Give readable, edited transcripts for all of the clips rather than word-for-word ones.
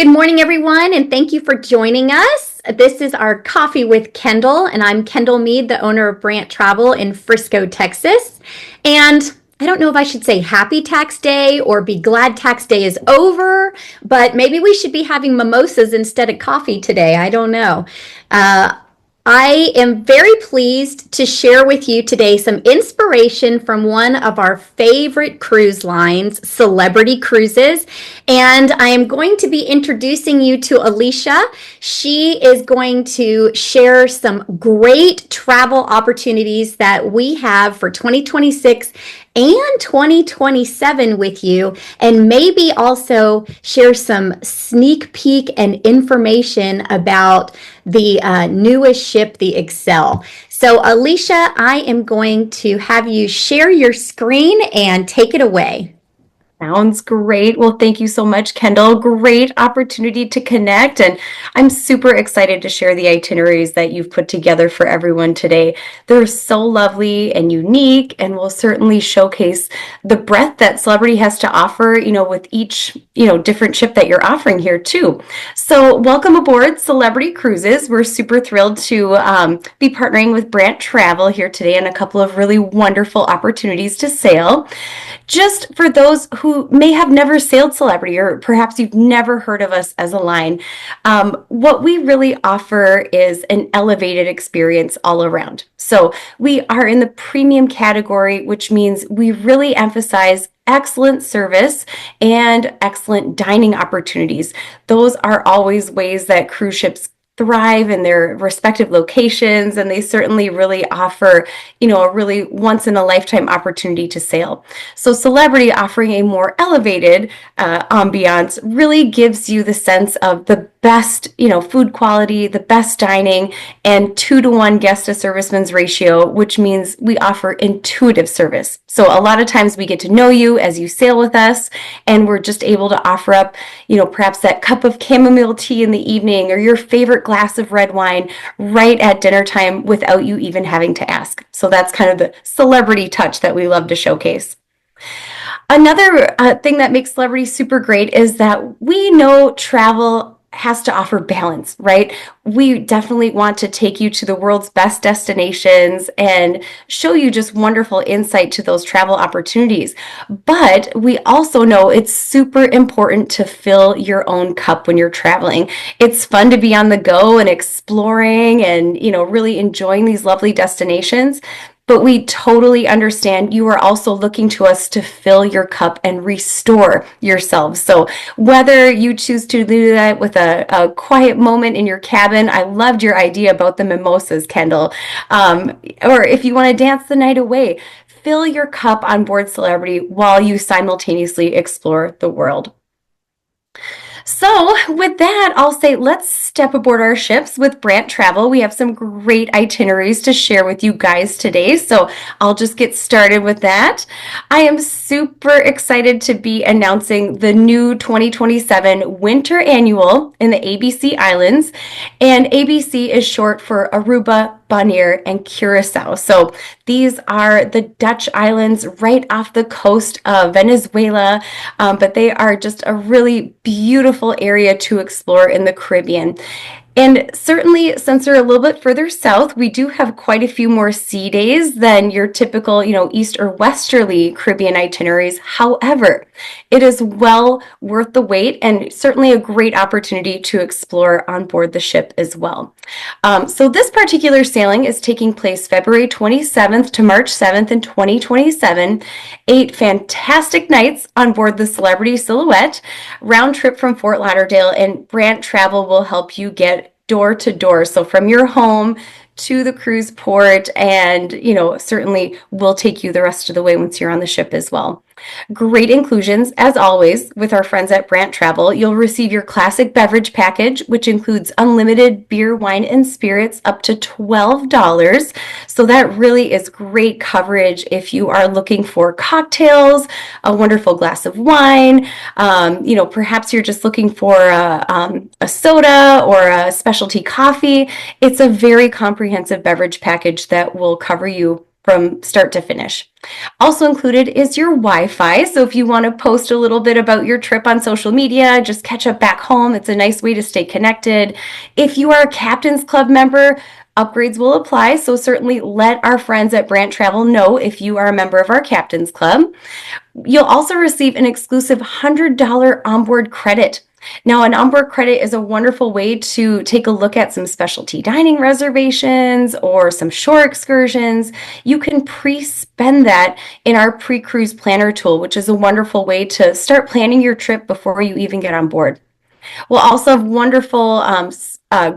Good morning, everyone, and thank you for joining us. This is our Coffee with Kendall, and I'm Kendall Mead, the owner of Brandt Travel in Frisco, Texas. And I don't know if I should say happy tax day or be glad tax day is over, but maybe we should be having mimosas instead of coffee today. I don't know. Uh, I am very pleased to share with you today some inspiration from one of our favorite cruise lines, Celebrity Cruises. And I am going to be introducing you to Alicia. She is going to share some great travel opportunities that we have for 2026 and 2027 with you, and maybe also share some sneak peek and information about the newest ship, the Excel. So, Alicia, I am going to have you share your screen and take it away. Sounds great. Well, thank you so much, Kendall. Great opportunity to connect. And I'm super excited to share the itineraries that you've put together for everyone today. They're so lovely and unique, and will certainly showcase the breadth that Celebrity has to offer, with each, different ship that you're offering here too. So welcome aboard Celebrity Cruises. We're super thrilled to be partnering with Brandt Travel here today on a couple of really wonderful opportunities to sail. Just for those who may have never sailed Celebrity, or perhaps you've never heard of us as a line, what we really offer is an elevated experience all around. So we are in the premium category, which means we really emphasize excellent service and excellent dining opportunities. Those are always ways that cruise ships thrive in their respective locations, and they certainly really offer, a really once in a lifetime opportunity to sail. So Celebrity, offering a more elevated ambiance, really gives you the sense of the best, food quality, the best dining, and 2-to-1 guest to serviceman's ratio, which means we offer intuitive service. So a lot of times we get to know you as you sail with us, and we're just able to offer up, perhaps that cup of chamomile tea in the evening, or your favorite glass of red wine right at dinner time without you even having to ask. So that's kind of the Celebrity touch that we love to showcase. Another thing that makes Celebrity super great is that we know travel has to offer balance, right? We definitely want to take you to the world's best destinations and show you just wonderful insight to those travel opportunities. But we also know it's super important to fill your own cup when you're traveling. It's fun to be on the go and exploring and, really enjoying these lovely destinations. But we totally understand you are also looking to us to fill your cup and restore yourselves. So whether you choose to do that with a quiet moment in your cabin, I loved your idea about the mimosas, Kendall, or if you want to dance the night away, fill your cup on board Celebrity while you simultaneously explore the world. So with that, I'll say let's step aboard our ships with Brandt Travel. We have some great itineraries to share with you guys today, so I'll just get started with that. I am super excited to be announcing the new 2027 Winter Annual in the ABC Islands, and ABC is short for Aruba, Bonaire, and Curacao. So these are the Dutch islands right off the coast of Venezuela, but they are just a really beautiful area to explore in the Caribbean. And certainly, since they're a little bit further south, we do have quite a few more sea days than your typical, east or westerly Caribbean itineraries. However, it is well worth the wait, and certainly a great opportunity to explore on board the ship as well. So this particular sailing is taking place February 27th to March 7th in 2027. 8 fantastic nights on board the Celebrity Silhouette, round trip from Fort Lauderdale, and Brandt Travel will help you get door to door. So from your home to the cruise port, and certainly we'll take you the rest of the way once you're on the ship as well. Great inclusions, as always, with our friends at Brandt Travel. You'll receive your classic beverage package, which includes unlimited beer, wine, and spirits up to $12. So that really is great coverage if you are looking for cocktails, a wonderful glass of wine, perhaps you're just looking for a soda or a specialty coffee. It's a very comprehensive beverage package that will cover you from start to finish. Also included is your Wi-Fi. So if you want to post a little bit about your trip on social media, just catch up back home, it's a nice way to stay connected. If you are a Captain's Club member, upgrades will apply. So certainly let our friends at Brandt Travel know if you are a member of our Captain's Club. You'll also receive an exclusive $100 onboard credit. Now, an onboard credit is a wonderful way to take a look at some specialty dining reservations or some shore excursions. You can pre-spend that in our pre-cruise planner tool, which is a wonderful way to start planning your trip before you even get on board. We'll also have wonderful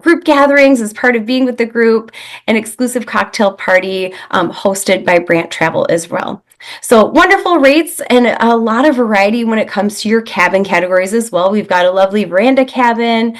group gatherings as part of being with the group, an exclusive cocktail party hosted by Brandt Travel as well. So wonderful rates and a lot of variety when it comes to your cabin categories as well. We've got a lovely veranda cabin,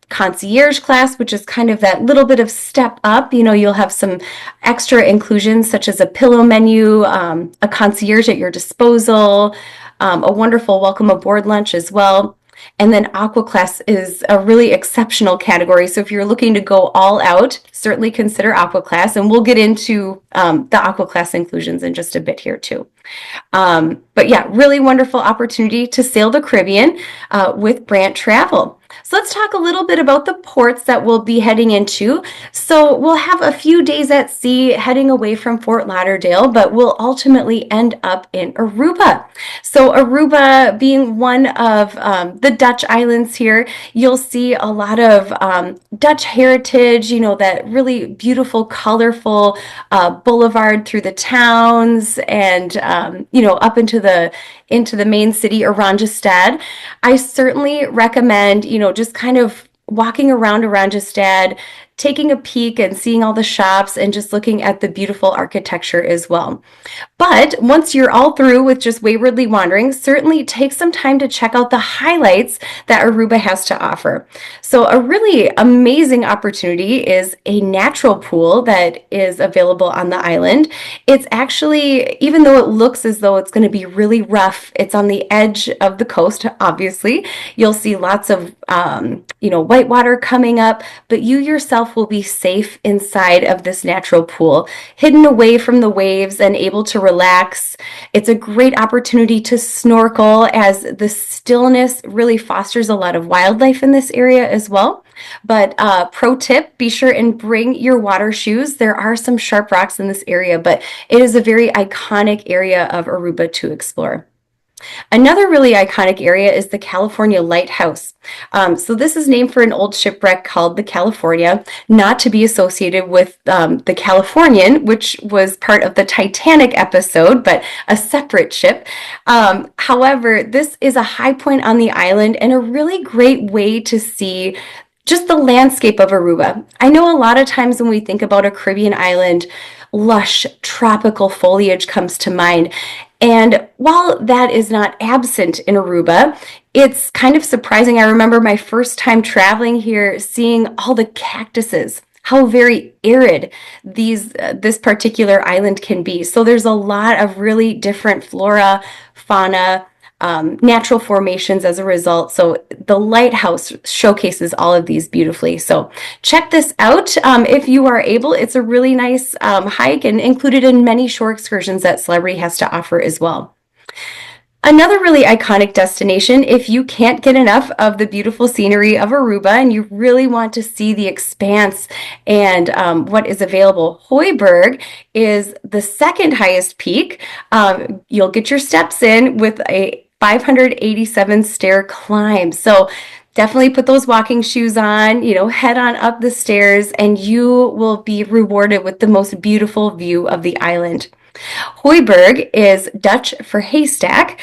concierge class, which is kind of that little bit of step up. You know, you'll have some extra inclusions such as a pillow menu, a concierge at your disposal, a wonderful welcome aboard lunch as well. And then Aqua Class is a really exceptional category. So if you're looking to go all out, certainly consider Aqua Class. And we'll get into the Aqua Class inclusions in just a bit here too. But yeah, really wonderful opportunity to sail the Caribbean with Brandt Travel. So let's talk a little bit about the ports that we'll be heading into. So we'll have a few days at sea heading away from Fort Lauderdale, but we'll ultimately end up in Aruba. So Aruba being one of the Dutch islands here, you'll see a lot of Dutch heritage, you know, that really beautiful, colorful boulevard through the towns and, you know, up into the main city, Oranjestad. I certainly recommend, you know, just kind of walking around Oranjestad, taking a peek and seeing all the shops and just looking at the beautiful architecture as well. But once you're all through with just waywardly wandering, certainly take some time to check out the highlights that Aruba has to offer. So a really amazing opportunity is a natural pool that is available on the island. It's actually, even though it looks as though it's going to be really rough, it's on the edge of the coast, obviously. You'll see lots of, you know, whitewater coming up, but you yourself will be safe inside of this natural pool, hidden away from the waves and able to relax. It's a great opportunity to snorkel as the stillness really fosters a lot of wildlife in this area as well. But pro tip, be sure and bring your water shoes. There are some sharp rocks in this area, but it is a very iconic area of Aruba to explore. Another really iconic area is the California Lighthouse. So this is named for an old shipwreck called the California, not to be associated with the Californian, which was part of the Titanic episode, but a separate ship. However, this is a high point on the island and a really great way to see just the landscape of Aruba. I know a lot of times when we think about a Caribbean island, lush tropical foliage comes to mind. And while that is not absent in Aruba, it's kind of surprising. I remember my first time traveling here, seeing all the cactuses, how very arid this particular island can be. So there's a lot of really different flora, fauna, natural formations as a result. So the lighthouse showcases all of these beautifully. So check this out if you are able. It's a really nice hike and included in many shore excursions that Celebrity has to offer as well. Another really iconic destination, if you can't get enough of the beautiful scenery of Aruba and you really want to see the expanse and what is available, Hooiberg is the second highest peak. You'll get your steps in with a 587 stair climb. So definitely put those walking shoes on, you know, head on up the stairs and you will be rewarded with the most beautiful view of the island. Hooiberg is Dutch for haystack,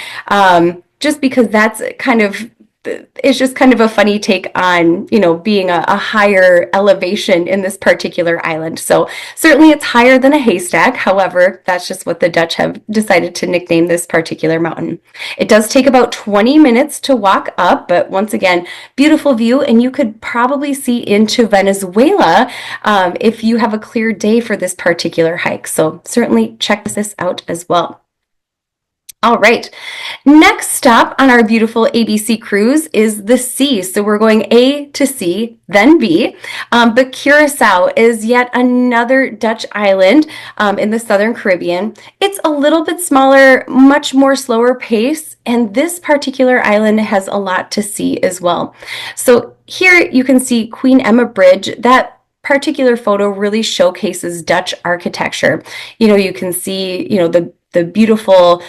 just because that's kind of, it's just kind of a funny take on, you know, being a higher elevation in this particular island. So certainly it's higher than a haystack. However, that's just what the Dutch have decided to nickname this particular mountain. It does take about 20 minutes to walk up, but once again, beautiful view, and you could probably see into Venezuela if you have a clear day for this particular hike. So certainly check this out as well. All right. Next stop on our beautiful ABC cruise is the sea. So we're going A to C, then B. But Curacao is yet another Dutch island in the Southern Caribbean. It's a little bit smaller, much more slower pace, and this particular island has a lot to see as well. So here you can see Queen Emma Bridge. That particular photo really showcases Dutch architecture. You can see, the beautiful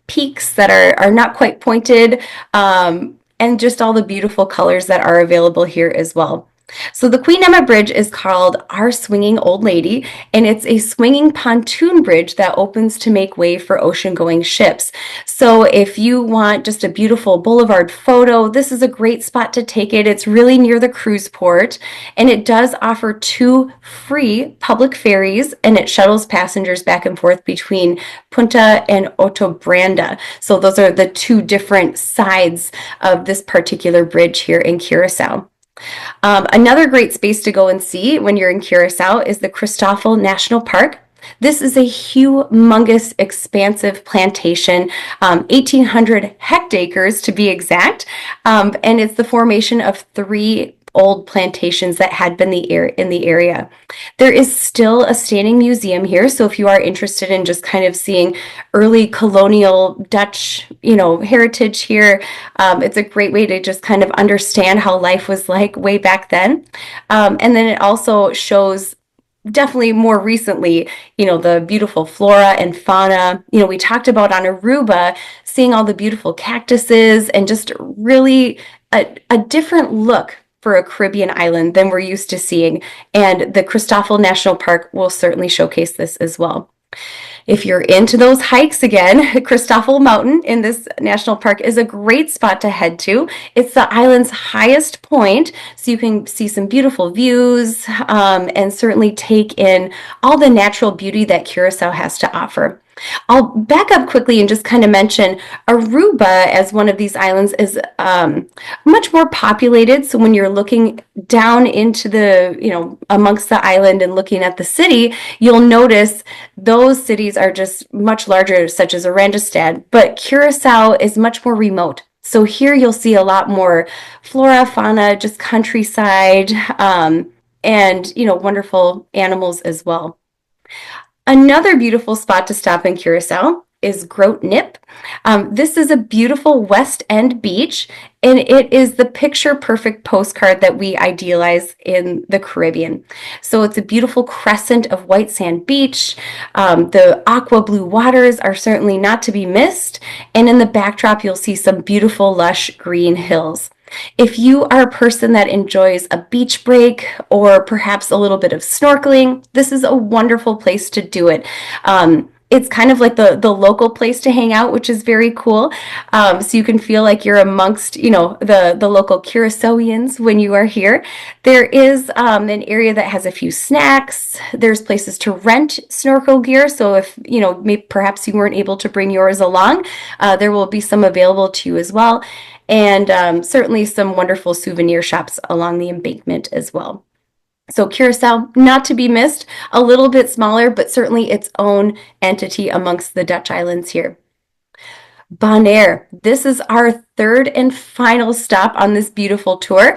peaks that are not quite pointed, and just all the beautiful colors that are available here as well. So the Queen Emma Bridge is called Our Swinging Old Lady, and it's a swinging pontoon bridge that opens to make way for ocean-going ships. So if you want just a beautiful boulevard photo, this is a great spot to take it. It's really near the cruise port, and it does offer 2 free public ferries, and it shuttles passengers back and forth between Punta and Otobranda. So those are the 2 different sides of this particular bridge here in Curacao. Another great space to go and see when you're in Curacao is the Christoffel National Park. This is a humongous, expansive plantation, 1,800 hectares to be exact, and it's the formation of 3 old plantations that had been in the area. There is still a standing museum here, so if you are interested in just kind of seeing early colonial Dutch, heritage here, it's a great way to just kind of understand how life was like way back then. And then it also shows definitely more recently, the beautiful flora and fauna. We talked about on Aruba, seeing all the beautiful cactuses and just really a different look for a Caribbean island than we're used to seeing. And the Christoffel National Park will certainly showcase this as well. If you're into those hikes again, Christoffel Mountain in this national park is a great spot to head to. It's the island's highest point, so you can see some beautiful views, and certainly take in all the natural beauty that Curacao has to offer. I'll back up quickly and just kind of mention Aruba as one of these islands is much more populated. So when you're looking down into amongst the island and looking at the city, you'll notice those cities are just much larger, such as Arandastad, but Curacao is much more remote. So here you'll see a lot more flora, fauna, just countryside, and wonderful animals as well. Another beautiful spot to stop in Curacao is Grote Nip. This is a beautiful West End beach, and it is the picture-perfect postcard that we idealize in the Caribbean. So it's a beautiful crescent of white sand beach. The aqua blue waters are certainly not to be missed, and in the backdrop you'll see some beautiful lush green hills. If you are a person that enjoys a beach break or perhaps a little bit of snorkeling, this is a wonderful place to do it. It's kind of like the local place to hang out, which is very cool. So you can feel like you're amongst, the local Curaçaoians when you are here. There is an area that has a few snacks. There's places to rent snorkel gear. So if, maybe perhaps you weren't able to bring yours along, there will be some available to you as well. And certainly some wonderful souvenir shops along the embankment as well. So Curacao, not to be missed, a little bit smaller, but certainly its own entity amongst the Dutch islands here. Bonaire. This is our 3rd and final stop on this beautiful tour.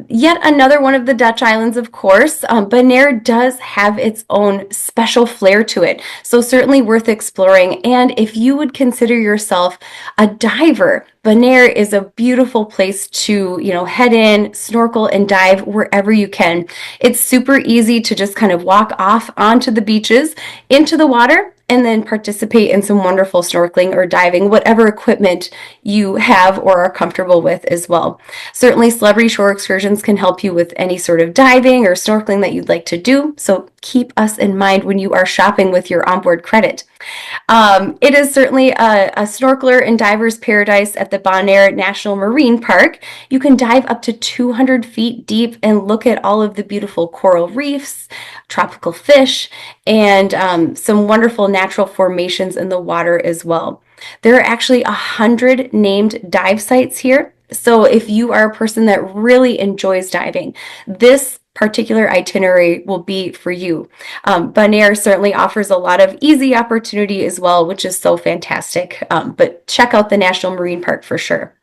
Yet another one of the Dutch islands, of course. Bonaire does have its own special flair to it, so certainly worth exploring. And if you would consider yourself a diver, Bonaire is a beautiful place to, head in, snorkel, and dive wherever you can. It's super easy to just kind of walk off onto the beaches, into the water, and then participate in some wonderful snorkeling or diving, whatever equipment you have or are comfortable with as well. Certainly, Celebrity Shore Excursions can help you with any sort of diving or snorkeling that you'd like to do, so keep us in mind when you are shopping with your onboard credit. It is certainly a snorkeler and diver's paradise at the Bonaire National Marine Park. You can dive up to 200 feet deep and look at all of the beautiful coral reefs, tropical fish, and some wonderful natural formations in the water as well. There are actually 100 named dive sites here. So if you are a person that really enjoys diving, this particular itinerary will be for you. Bonaire certainly offers a lot of easy opportunity as well, which is so fantastic. But check out the National Marine Park for sure.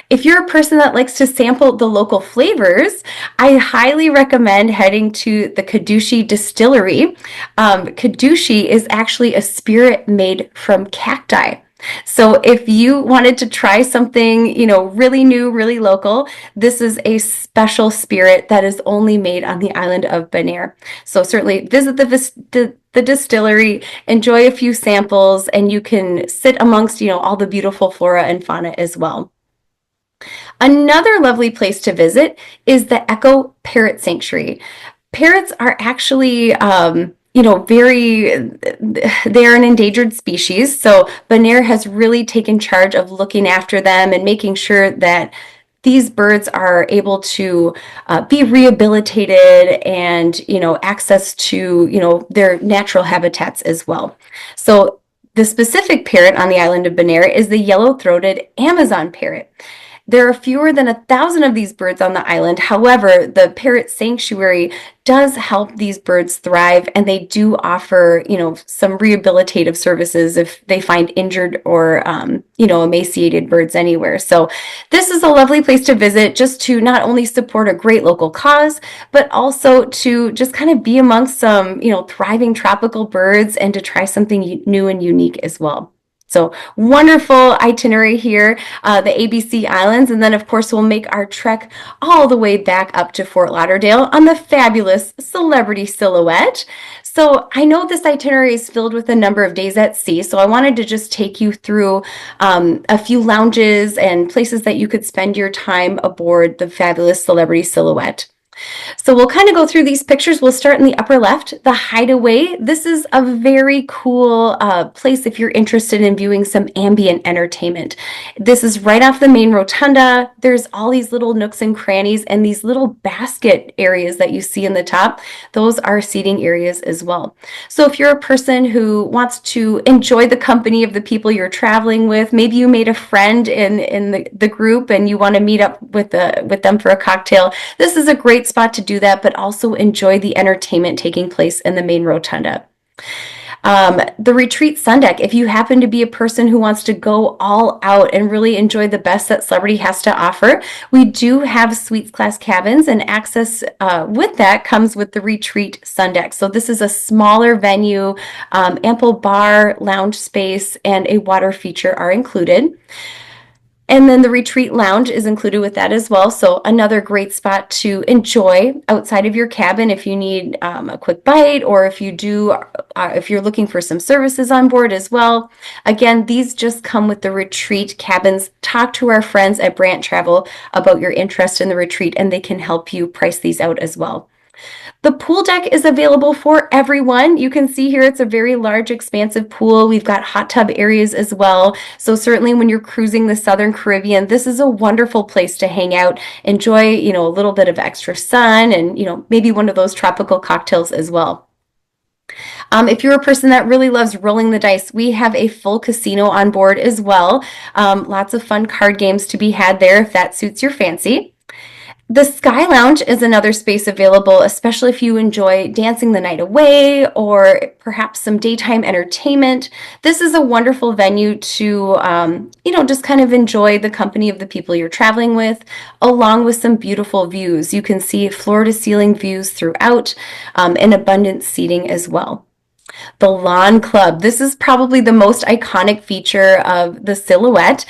If you're a person that likes to sample the local flavors, I highly recommend heading to the Kadushi Distillery. Kadushi is actually a spirit made from cacti. So if you wanted to try something, really new, really local, this is a special spirit that is only made on the island of Bonaire. So certainly visit the distillery, enjoy a few samples, and you can sit amongst, all the beautiful flora and fauna as well. Another lovely place to visit is the Echo Parrot Sanctuary. Parrots are actually, they are an endangered species. So Bonaire has really taken charge of looking after them and making sure that these birds are able to be rehabilitated and, access to, their natural habitats as well. So the specific parrot on the island of Bonaire is the yellow-throated Amazon parrot. There are fewer than 1,000 of these birds on the island. However, the parrot sanctuary does help these birds thrive, and they do offer, some rehabilitative services if they find injured or, emaciated birds anywhere. So this is a lovely place to visit just to not only support a great local cause, but also to just kind of be amongst some, thriving tropical birds and to try something new and unique as well. So wonderful itinerary here, the ABC Islands, and then of course we'll make our trek all the way back up to Fort Lauderdale on the fabulous Celebrity Silhouette. So I know this itinerary is filled with a number of days at sea, so I wanted to just take you through a few lounges and places that you could spend your time aboard the fabulous Celebrity Silhouette. So we'll kind of go through these pictures. We'll start in the upper left, the Hideaway. This is a very cool place if you're interested in viewing some ambient entertainment. This is right off the main rotunda. There's all these little nooks and crannies and these little basket areas that you see in the top. Those are seating areas as well. So if you're a person who wants to enjoy the company of the people you're traveling with, maybe you made a friend in the group and you want to meet up with them for a cocktail, this is a great spot to do that, but also enjoy the entertainment taking place in the main rotunda. The retreat sun deck, if you happen to be a person who wants to go all out and really enjoy the best that Celebrity has to offer, we do have suites class cabins, and access with that comes with the retreat sun deck. So this is a smaller venue, ample bar, lounge space, and a water feature are included. And then the retreat lounge is included with that as well. So another great spot to enjoy outside of your cabin if you need a quick bite, or if you're looking for some services on board as well. Again, these just come with the retreat cabins. Talk to our friends at Brandt Travel about your interest in the retreat, and they can help you price these out as well. The pool deck is available for everyone. You can see here it's a very large, expansive pool. We've got hot tub areas as well. So certainly when you're cruising the Southern Caribbean, this is a wonderful place to hang out, enjoy, a little bit of extra sun and, maybe one of those tropical cocktails as well. If you're a person that really loves rolling the dice, we have a full casino on board as well. Lots of fun card games to be had there if that suits your fancy. The Sky Lounge is another space available, especially if you enjoy dancing the night away or perhaps some daytime entertainment. This is a wonderful venue to, just kind of enjoy the company of the people you're traveling with, along with some beautiful views. You can see floor-to-ceiling views throughout, and abundant seating as well. The Lawn Club. This is probably the most iconic feature of the Silhouette.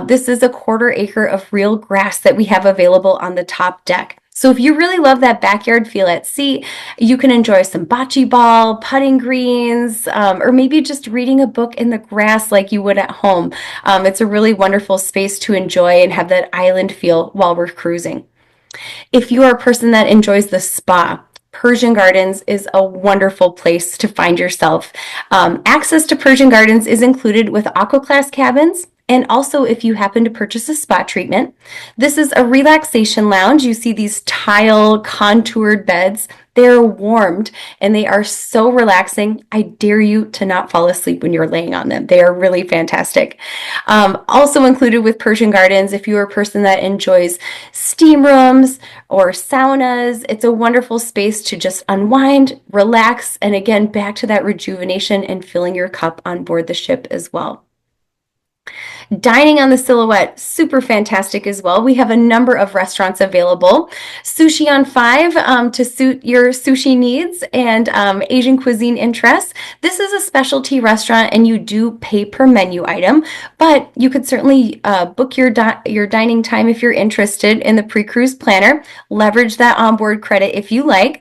This is a 1/4 acre of real grass that we have available on the top deck. So if you really love that backyard feel at sea, you can enjoy some bocce ball, putting greens, or maybe just reading a book in the grass like you would at home. It's a really wonderful space to enjoy and have that island feel while we're cruising. If you are a person that enjoys the spa, Persian Gardens is a wonderful place to find yourself. Access to Persian Gardens is included with Aqua Class cabins, and also if you happen to purchase a spa treatment. This is a relaxation lounge. You see these tile contoured beds. They're warmed and they are so relaxing. I dare you to not fall asleep when you're laying on them. They are really fantastic. Also included with Persian Gardens, if you're a person that enjoys steam rooms or saunas, it's a wonderful space to just unwind, relax, and again, back to that rejuvenation and filling your cup on board the ship as well. Dining on the Silhouette, super fantastic as well. We have a number of restaurants available. Sushi on 5 to suit your sushi needs and Asian cuisine interests. This is a specialty restaurant and you do pay per menu item, but you could certainly book your dining time if you're interested in the pre-cruise planner. Leverage that onboard credit if you like.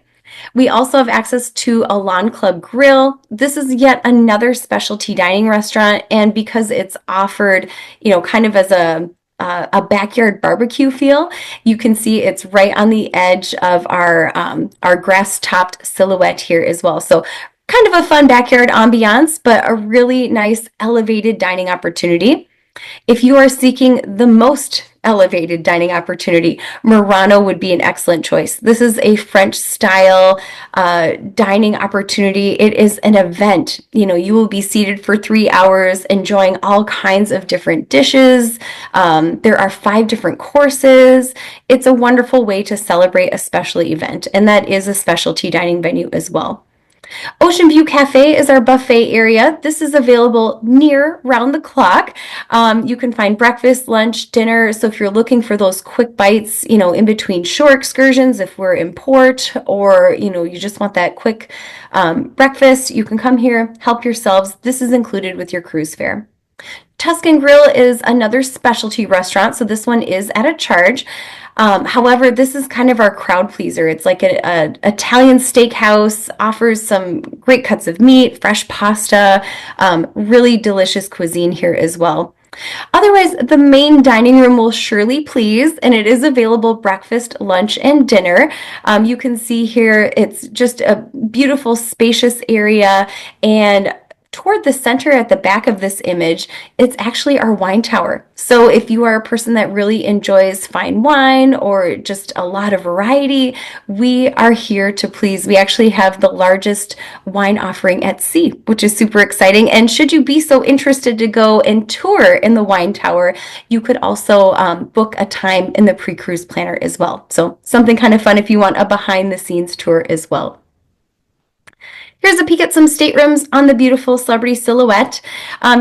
We also have access to a lawn club grill. This is yet another specialty dining restaurant, and because it's offered, kind of as a backyard barbecue feel, you can see it's right on the edge of our grass-topped Silhouette here as well. So kind of a fun backyard ambiance, but a really nice elevated dining opportunity. If you are seeking the most elevated dining opportunity, Murano would be an excellent choice. This is a French style dining opportunity. It is an event. You will be seated for 3 hours enjoying all kinds of different dishes. There are 5 different courses. It's a wonderful way to celebrate a special event, and that is a specialty dining venue as well. Ocean View Cafe is our buffet area. This is available near round the clock. You can find breakfast, lunch, dinner. So if you're looking for those quick bites, in between shore excursions, if we're in port, or, you just want that quick breakfast, you can come here, help yourselves. This is included with your cruise fare. Tuscan Grill is another specialty restaurant, so this one is at a charge. However, this is kind of our crowd pleaser. It's like an Italian steakhouse, offers some great cuts of meat, fresh pasta, really delicious cuisine here as well. Otherwise, the main dining room will surely please, and it is available breakfast, lunch, and dinner. You can see here, it's just a beautiful, spacious area, and toward the center at the back of this image, it's actually our wine tower. So if you are a person that really enjoys fine wine or just a lot of variety, we are here to please. We actually have the largest wine offering at sea, which is super exciting. And should you be so interested to go and tour in the wine tower, you could also book a time in the pre-cruise planner as well. So something kind of fun if you want a behind the scenes tour as well. Here's a peek at some staterooms on the beautiful Celebrity Silhouette.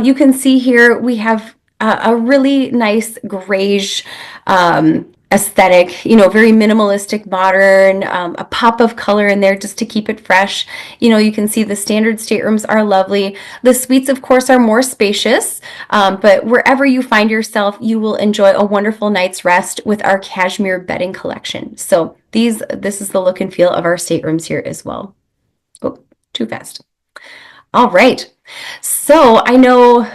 You can see here we have a really nice grayish aesthetic, very minimalistic, modern, a pop of color in there just to keep it fresh. You can see the standard staterooms are lovely. The suites, of course, are more spacious, but wherever you find yourself, you will enjoy a wonderful night's rest with our cashmere bedding collection. So this is the look and feel of our staterooms here as well. Oh, too fast. All right. So I know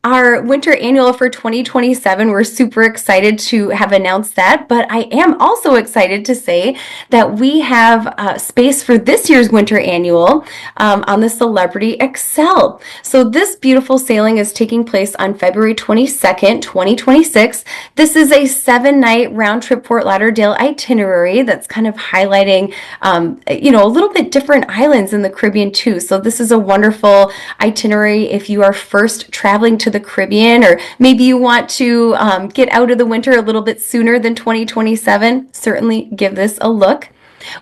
our winter annual for 2027, we're super excited to have announced that, but I am also excited to say that we have space for this year's winter annual on the Celebrity Excel. So this beautiful sailing is taking place on February 22nd, 2026. This is a 7-night round trip Fort Lauderdale itinerary that's kind of highlighting, a little bit different islands in the Caribbean too. So this is a wonderful itinerary if you are first traveling to the Caribbean, or maybe you want to get out of the winter a little bit sooner than 2027, certainly give this a look.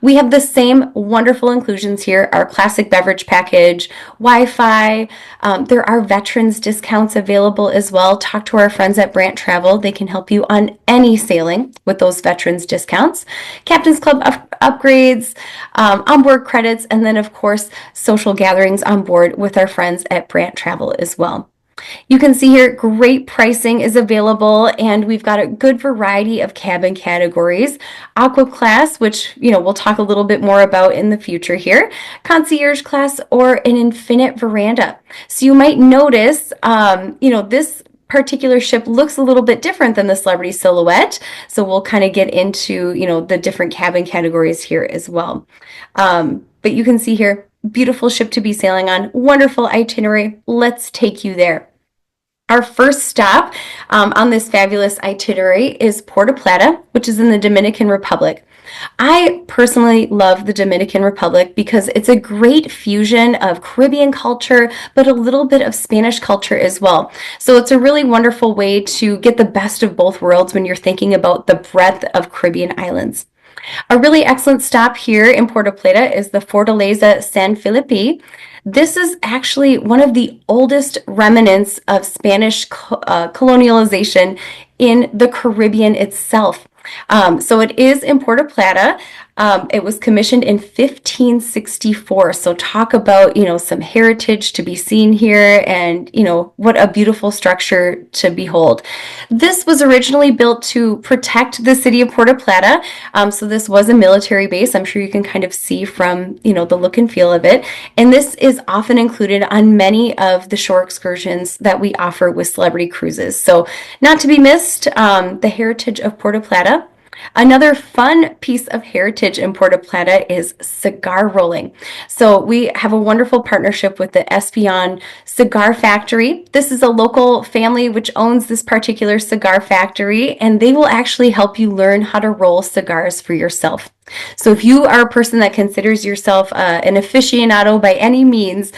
We have the same wonderful inclusions here, our classic beverage package, Wi-Fi. There are veterans discounts available as well. Talk to our friends at Brandt Travel. They can help you on any sailing with those veterans discounts. Captain's Club upgrades, onboard credits, and then, of course, social gatherings on board with our friends at Brandt Travel as well. You can see here great pricing is available, and we've got a good variety of cabin categories. Aqua class, which we'll talk a little bit more about in the future here, concierge class, or an infinite veranda. So you might notice this particular ship looks a little bit different than the Celebrity Silhouette, so we'll kind of get into the different cabin categories here as well. But you can see here, beautiful ship to be sailing on, wonderful itinerary. Let's take you there. Our first stop on this fabulous itinerary is Puerto Plata, which is in the Dominican Republic. I personally love the Dominican Republic because it's a great fusion of Caribbean culture, but a little bit of Spanish culture as well. So it's a really wonderful way to get the best of both worlds when you're thinking about the breadth of Caribbean islands. A really excellent stop here in Puerto Plata is the Fortaleza San Felipe. This is actually one of the oldest remnants of Spanish colonialization in the Caribbean itself. So it is in Puerto Plata. It was commissioned in 1564. So talk about, some heritage to be seen here and, what a beautiful structure to behold. This was originally built to protect the city of Puerto Plata. So this was a military base. I'm sure you can kind of see from, the look and feel of it. And this is often included on many of the shore excursions that we offer with celebrity cruises. So not to be missed, the heritage of Puerto Plata. Another fun piece of heritage in Puerto Plata is cigar rolling. So we have a wonderful partnership with the Espion Cigar Factory. This is a local family which owns this particular cigar factory, and they will actually help you learn how to roll cigars for yourself. So if you are a person that considers yourself an aficionado by any means,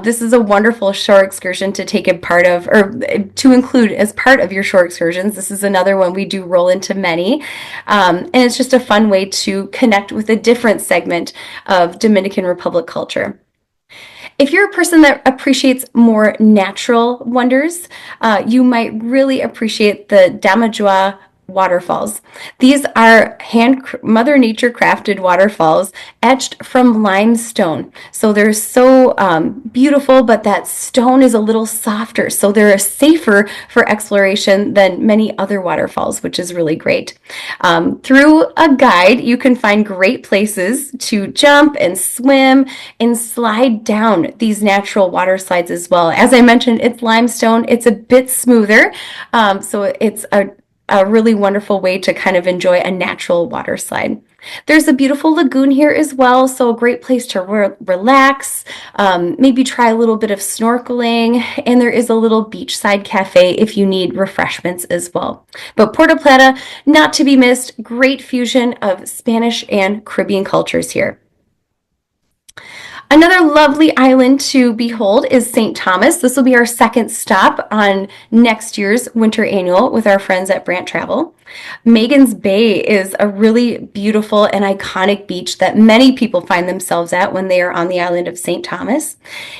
this is a wonderful shore excursion to take a part of, or to include as part of your shore excursions. This is another one we do roll into many. And it's just a fun way to connect with a different segment of Dominican Republic culture. If you're a person that appreciates more natural wonders, you might really appreciate the Damajua waterfalls. These are Mother Nature crafted waterfalls etched from limestone. So they're so beautiful, but that stone is a little softer. So they're safer for exploration than many other waterfalls, which is really great. Through a guide, you can find great places to jump and swim and slide down these natural water slides as well. As I mentioned, it's limestone. It's a bit smoother. So it's a really wonderful way to kind of enjoy a natural water slide. There's a beautiful lagoon here as well, so a great place to relax, maybe try a little bit of snorkeling, and there is a little beachside cafe if you need refreshments as well. But Puerto Plata, not to be missed, great fusion of Spanish and Caribbean cultures here. Another lovely island to behold is St. Thomas. This will be our second stop on next year's winter annual with our friends at Brandt Travel. Megan's Bay is a really beautiful and iconic beach that many people find themselves at when they are on the island of St. Thomas.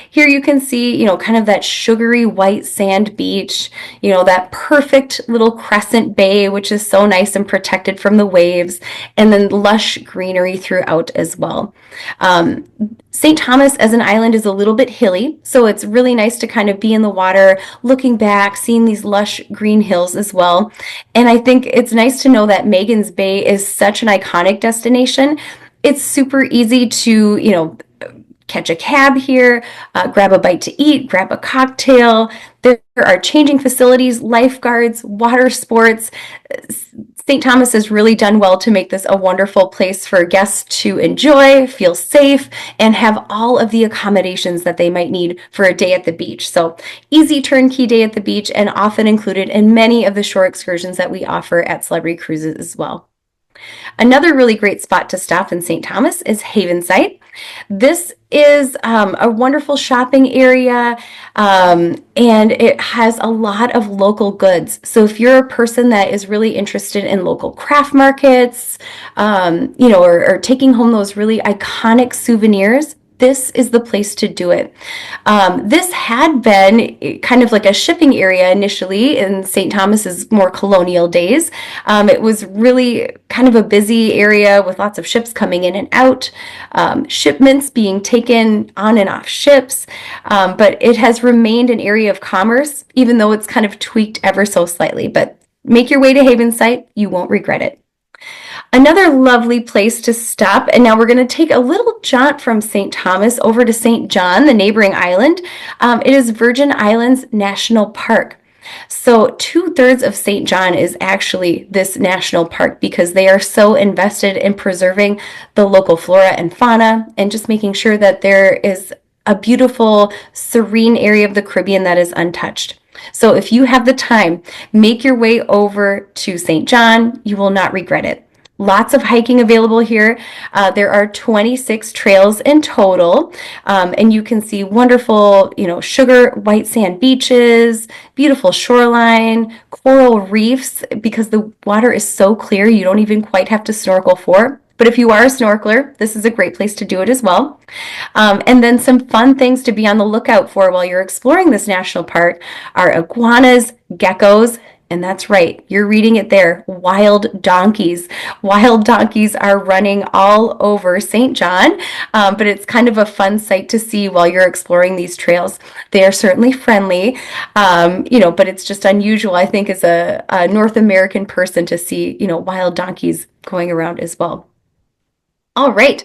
Here you can see, kind of that sugary white sand beach, that perfect little crescent bay, which is so nice and protected from the waves, and then lush greenery throughout as well. St. Thomas as an island is a little bit hilly, so it's really nice to kind of be in the water, looking back, seeing these lush green hills as well. And I think it's nice to know that Megan's Bay is such an iconic destination. It's super easy to, catch a cab here, grab a bite to eat, grab a cocktail. There are changing facilities, lifeguards, water sports. St. Thomas has really done well to make this a wonderful place for guests to enjoy, feel safe, and have all of the accommodations that they might need for a day at the beach. So easy turnkey day at the beach and often included in many of the shore excursions that we offer at Celebrity Cruises as well. Another really great spot to stop in St. Thomas is Havenside. This is a wonderful shopping area, and it has a lot of local goods. So if you're a person that is really interested in local craft markets, or taking home those really iconic souvenirs, this is the place to do it. This had been kind of like a shipping area initially in St. Thomas's more colonial days. It was really kind of a busy area with lots of ships coming in and out, shipments being taken on and off ships, but it has remained an area of commerce, even though it's kind of tweaked ever so slightly. But make your way to Havenside, you won't regret it. Another lovely place to stop, and now we're going to take a little jaunt from St. Thomas over to St. John, the neighboring island. It is Virgin Islands National Park. So 2/3 of St. John is actually this national park because they are so invested in preserving the local flora and fauna and just making sure that there is a beautiful, serene area of the Caribbean that is untouched. So if you have the time, make your way over to St. John. You will not regret it. Lots of hiking available here. There are 26 trails in total, and you can see wonderful, sugar white sand beaches, beautiful shoreline, coral reefs, because the water is so clear you don't even quite have to snorkel for. But if you are a snorkeler, this is a great place to do it as well. And then some fun things to be on the lookout for while you're exploring this national park are iguanas, geckos, and that's right, you're reading it there, wild donkeys. Wild donkeys are running all over St. John, but it's kind of a fun sight to see while you're exploring these trails. They are certainly friendly, but it's just unusual, I think, as a North American person to see, wild donkeys going around as well. All right.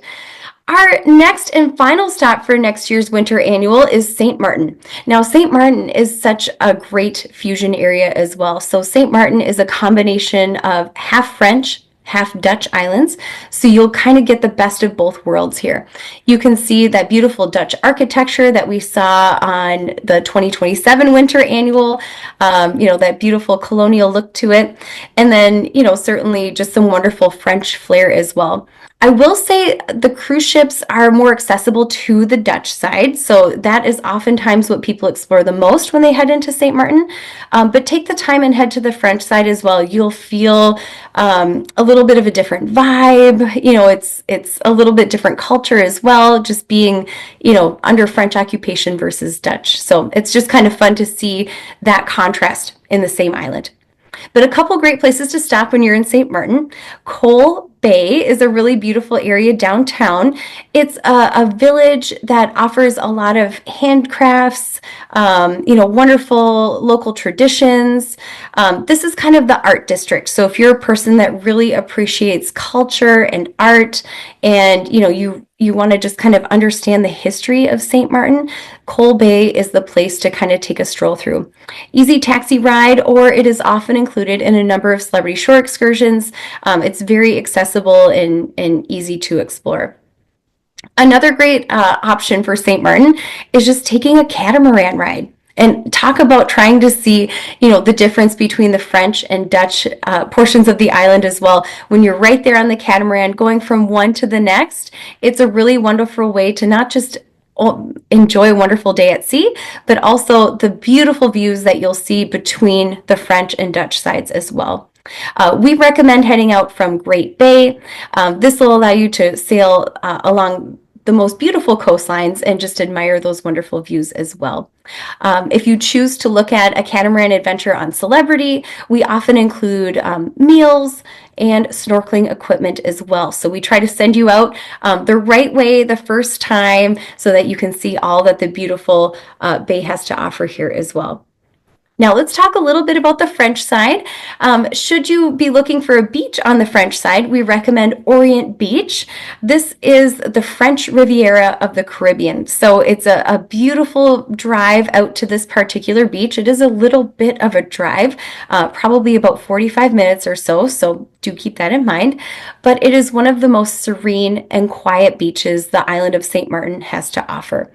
Our next and final stop for next year's winter annual is St. Martin. Now, St. Martin is such a great fusion area as well. So St. Martin is a combination of half French, half Dutch islands. So you'll kind of get the best of both worlds here. You can see that beautiful Dutch architecture that we saw on the 2027 winter annual, that beautiful colonial look to it. And then, certainly just some wonderful French flair as well. I will say the cruise ships are more accessible to the Dutch side, so that is oftentimes what people explore the most when they head into St. Martin. But take the time and head to the French side as well. You'll feel a little bit of a different vibe. It's a little bit different culture as well, just being, under French occupation versus Dutch. So it's just kind of fun to see that contrast in the same island. But a couple great places to stop when you're in St. Martin. Coal Bay is a really beautiful area downtown. It's a village that offers a lot of handcrafts, wonderful local traditions. This is kind of the art district. So if you're a person that really appreciates culture and art, and you want to just kind of understand the history of St. Martin, Coal Bay is the place to kind of take a stroll through. Easy taxi ride, or it is often included in a number of celebrity shore excursions. It's very accessible and easy to explore. Another great option for St. Martin is just taking a catamaran ride. And talk about trying to see, the difference between the French and Dutch portions of the island as well. When you're right there on the catamaran, going from one to the next, it's a really wonderful way to not just enjoy a wonderful day at sea, but also the beautiful views that you'll see between the French and Dutch sides as well. We recommend heading out from Great Bay. This will allow you to sail along the most beautiful coastlines and just admire those wonderful views as well. If you choose to look at a catamaran adventure on Celebrity, we often include meals and snorkeling equipment as well. So we try to send you out the right way the first time so that you can see all that the beautiful bay has to offer here as well. Now let's talk a little bit about the French side. Should you be looking for a beach on the French side, we recommend Orient Beach. This is the French Riviera of the Caribbean. So it's a beautiful drive out to this particular beach. It is a little bit of a drive, probably about 45 minutes or so. So do keep that in mind. But it is one of the most serene and quiet beaches the island of St. Martin has to offer.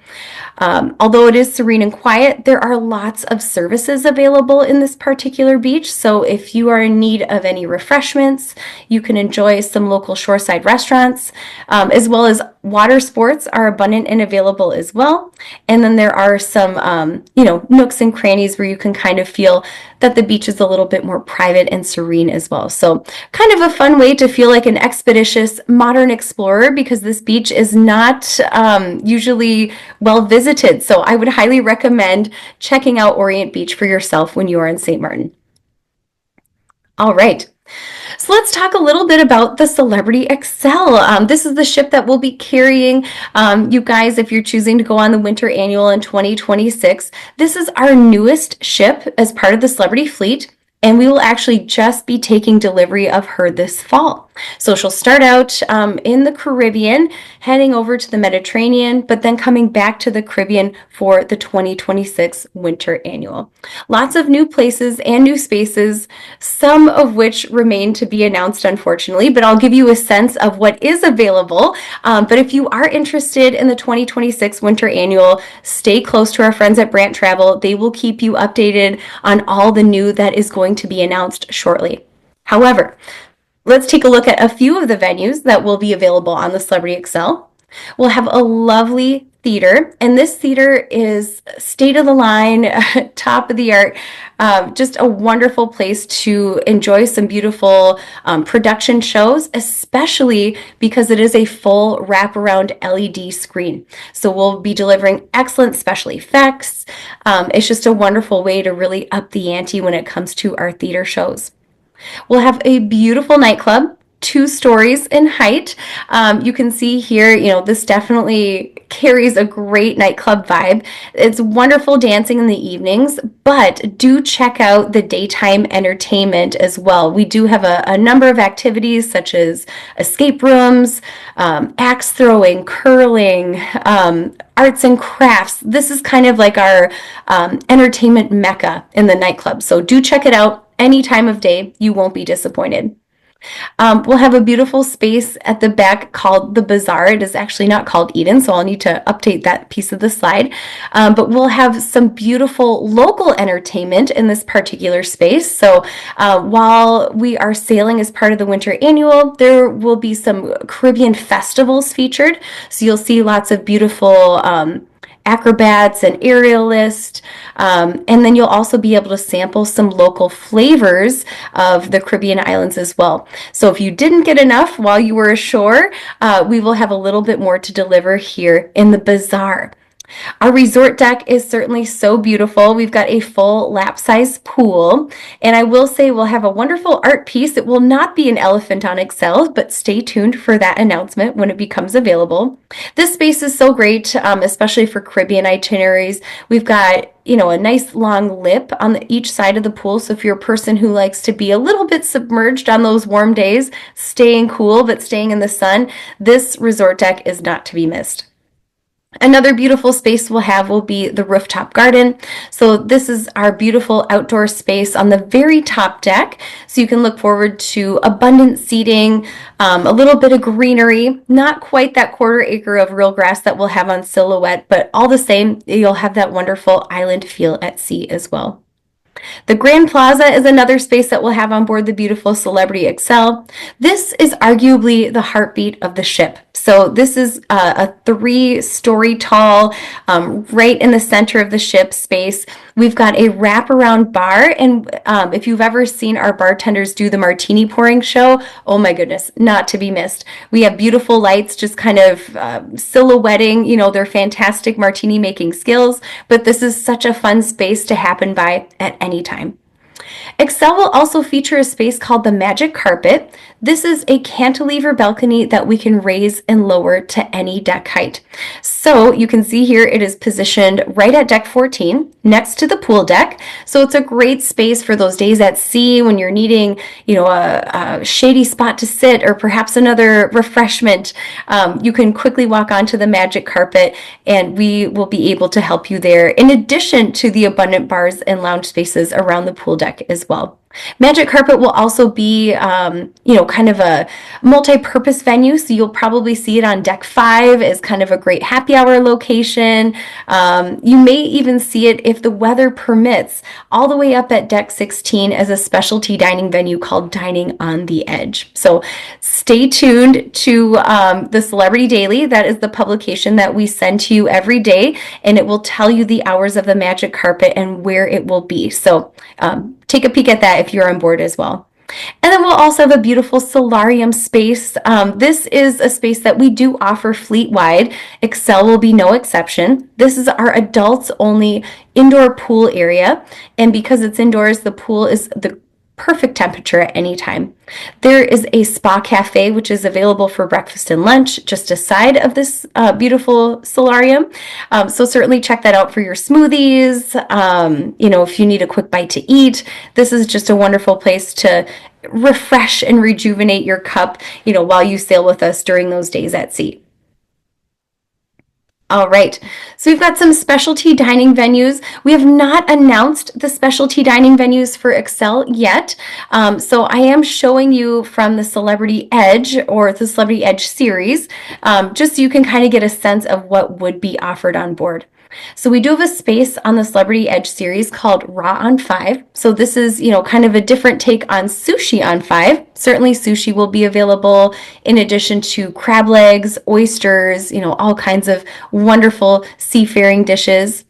Although it is serene and quiet, there are lots of services available in this particular beach. So if you are in need of any refreshments, you can enjoy some local shoreside restaurants, as well as water sports are abundant and available as well. And then there are some, nooks and crannies where you can kind of feel that the beach is a little bit more private and serene as well. So kind of a fun way to feel like an expeditious modern explorer, because this beach is not usually well visited. So I would highly recommend checking out Orient Beach for yourself when you are in St. Martin. All right. So let's talk a little bit about the Celebrity Excel. This is the ship that will be carrying you guys if you're choosing to go on the winter annual in 2026. This is our newest ship as part of the Celebrity fleet, and we will actually just be taking delivery of her this fall. So she'll start out in the Caribbean, heading over to the Mediterranean, but then coming back to the Caribbean for the 2026 winter annual. Lots of new places and new spaces, some of which remain to be announced, unfortunately, but I'll give you a sense of what is available. But if you are interested in the 2026 winter annual, stay close to our friends at Brandt Travel. They will keep you updated on all the new that is going to be announced shortly. However, Let's take a look at a few of the venues that will be available on the Celebrity Excel. We'll have a lovely theater, and this theater is state of the line, top of the art, just a wonderful place to enjoy some beautiful production shows, especially because it is a full wraparound LED screen. So we'll be delivering excellent special effects. It's just a wonderful way to really up the ante when it comes to our theater shows. We'll have a beautiful nightclub, 2 stories in height. You can see here, this definitely carries a great nightclub vibe. It's wonderful dancing in the evenings, but do check out the daytime entertainment as well. We do have a number of activities such as escape rooms, axe throwing, curling, arts and crafts. This is kind of like our entertainment mecca in the nightclub. So do check it out any time of day. You won't be disappointed. We'll have a beautiful space at the back called the Bazaar. It is actually not called Eden, so I'll need to update that piece of the slide. But we'll have some beautiful local entertainment in this particular space. So while we are sailing as part of the Winter Annual, there will be some Caribbean festivals featured. So you'll see lots of beautiful acrobats and aerialists, and then you'll also be able to sample some local flavors of the Caribbean islands as well. So if you didn't get enough while you were ashore, we will have a little bit more to deliver here in the Bazaar. Our resort deck is certainly so beautiful. We've got a full lap-size pool, and I will say we'll have a wonderful art piece. It will not be an elephant on Excel, but stay tuned for that announcement when it becomes available. This space is so great, especially for Caribbean itineraries. We've got a nice long lip on each side of the pool. So if you're a person who likes to be a little bit submerged on those warm days, staying cool but staying in the sun, this resort deck is not to be missed. Another beautiful space we'll have will be the rooftop garden. So this is our beautiful outdoor space on the very top deck. So you can look forward to abundant seating, a little bit of greenery, not quite that 1/4 acre of real grass that we'll have on Silhouette, but all the same, you'll have that wonderful island feel at sea as well. The Grand Plaza is another space that we'll have on board the beautiful Celebrity Excel. This is arguably the heartbeat of the ship. So this is a 3-story tall, right in the center of the ship space. We've got a wraparound bar, and if you've ever seen our bartenders do the martini pouring show, oh my goodness, not to be missed. We have beautiful lights just kind of silhouetting, their fantastic martini making skills, but this is such a fun space to happen by at any time. Excel will also feature a space called the Magic Carpet. This is a cantilever balcony that we can raise and lower to any deck height. So you can see here it is positioned right at deck 14 next to the pool deck. So it's a great space for those days at sea when you're needing, a shady spot to sit or perhaps another refreshment. You can quickly walk onto the Magic Carpet and we will be able to help you there, in addition to the abundant bars and lounge spaces around the pool deck as well. Magic Carpet will also be, kind of a multi-purpose venue. So you'll probably see it on deck 5 as kind of a great happy hour location. You may even see it, if the weather permits, all the way up at deck 16 as a specialty dining venue called Dining on the Edge. So stay tuned to the Celebrity Daily. That is the publication that we send to you every day, and it will tell you the hours of the Magic Carpet and where it will be. So take a peek at that if you're on board as well. And then we'll also have a beautiful solarium space. This is a space that we do offer fleet-wide. Excel will be no exception. This is our adults only indoor pool area. And because it's indoors, the pool is the perfect temperature at any time. There is a spa cafe, which is available for breakfast and lunch just aside of this beautiful solarium. So certainly check that out for your smoothies. If you need a quick bite to eat, this is just a wonderful place to refresh and rejuvenate your cup, while you sail with us during those days at sea. All right, so we've got some specialty dining venues. We have not announced the specialty dining venues for Excel yet. So I am showing you from the Celebrity Edge or the Celebrity Edge series, just so you can kind of get a sense of what would be offered on board. So we do have a space on the Celebrity Edge series called Raw on 5. So this is, kind of a different take on sushi on 5. Certainly sushi will be available in addition to crab legs, oysters, all kinds of wonderful seafaring dishes.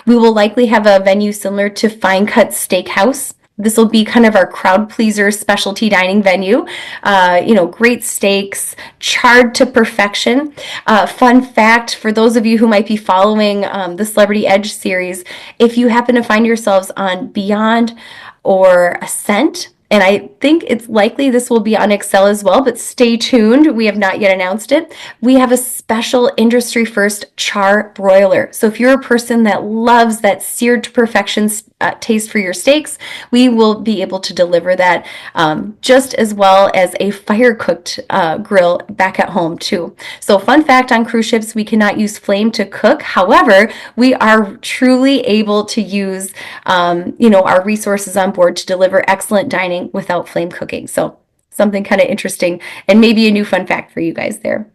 We will likely have a venue similar to Fine Cut Steakhouse. This will be kind of our crowd pleaser specialty dining venue. Great steaks, charred to perfection. Fun fact for those of you who might be following the Celebrity Edge series, if you happen to find yourselves on Beyond or Ascent, and I think it's likely this will be on Excel as well, but stay tuned. We have not yet announced it. We have a special industry first char broiler. So if you're a person that loves that seared to perfection taste for your steaks, we will be able to deliver that just as well as a fire cooked grill back at home too. So fun fact on cruise ships, we cannot use flame to cook. However, we are truly able to use our resources on board to deliver excellent dining without flame cooking. So something kind of interesting and maybe a new fun fact for you guys there.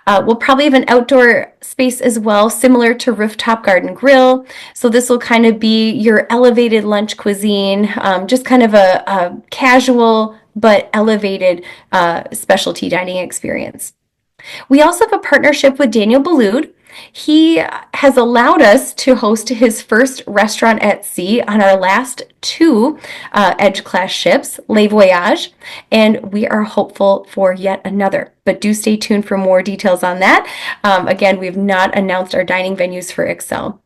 We'll probably have an outdoor space as well, similar to Rooftop Garden Grill. So this will kind of be your elevated lunch cuisine, just kind of a casual but elevated specialty dining experience. We also have a partnership with Daniel Boulud. He has allowed us to host his first restaurant at sea on our last two Edge class ships, Les Voyages, and we are hopeful for yet another. But do stay tuned for more details on that. Again, we have not announced our dining venues for Excel.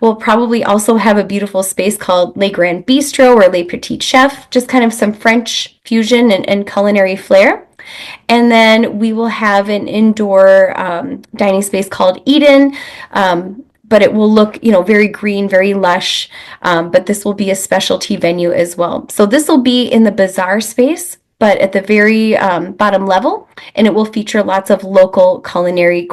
We'll probably also have a beautiful space called Le Grand Bistro or Le Petit Chef, just kind of some French fusion and culinary flair. And then we will have an indoor dining space called Eden, but it will look, very green, very lush. But this will be a specialty venue as well. So this will be in the bazaar space, but at the very bottom level, and it will feature lots of local culinary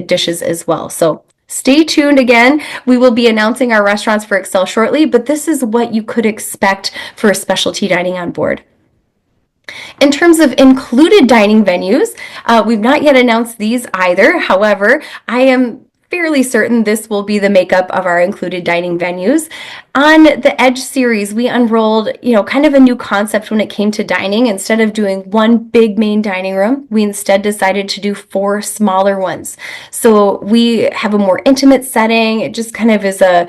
dishes as well. So stay tuned again. We will be announcing our restaurants for Excel shortly, but this is what you could expect for specialty dining on board. In terms of included dining venues, we've not yet announced these either. However, I am fairly certain this will be the makeup of our included dining venues. On the Edge series, we unrolled, kind of a new concept when it came to dining. Instead of doing one big main dining room, we instead decided to do 4 smaller ones. So we have a more intimate setting. It just kind of is a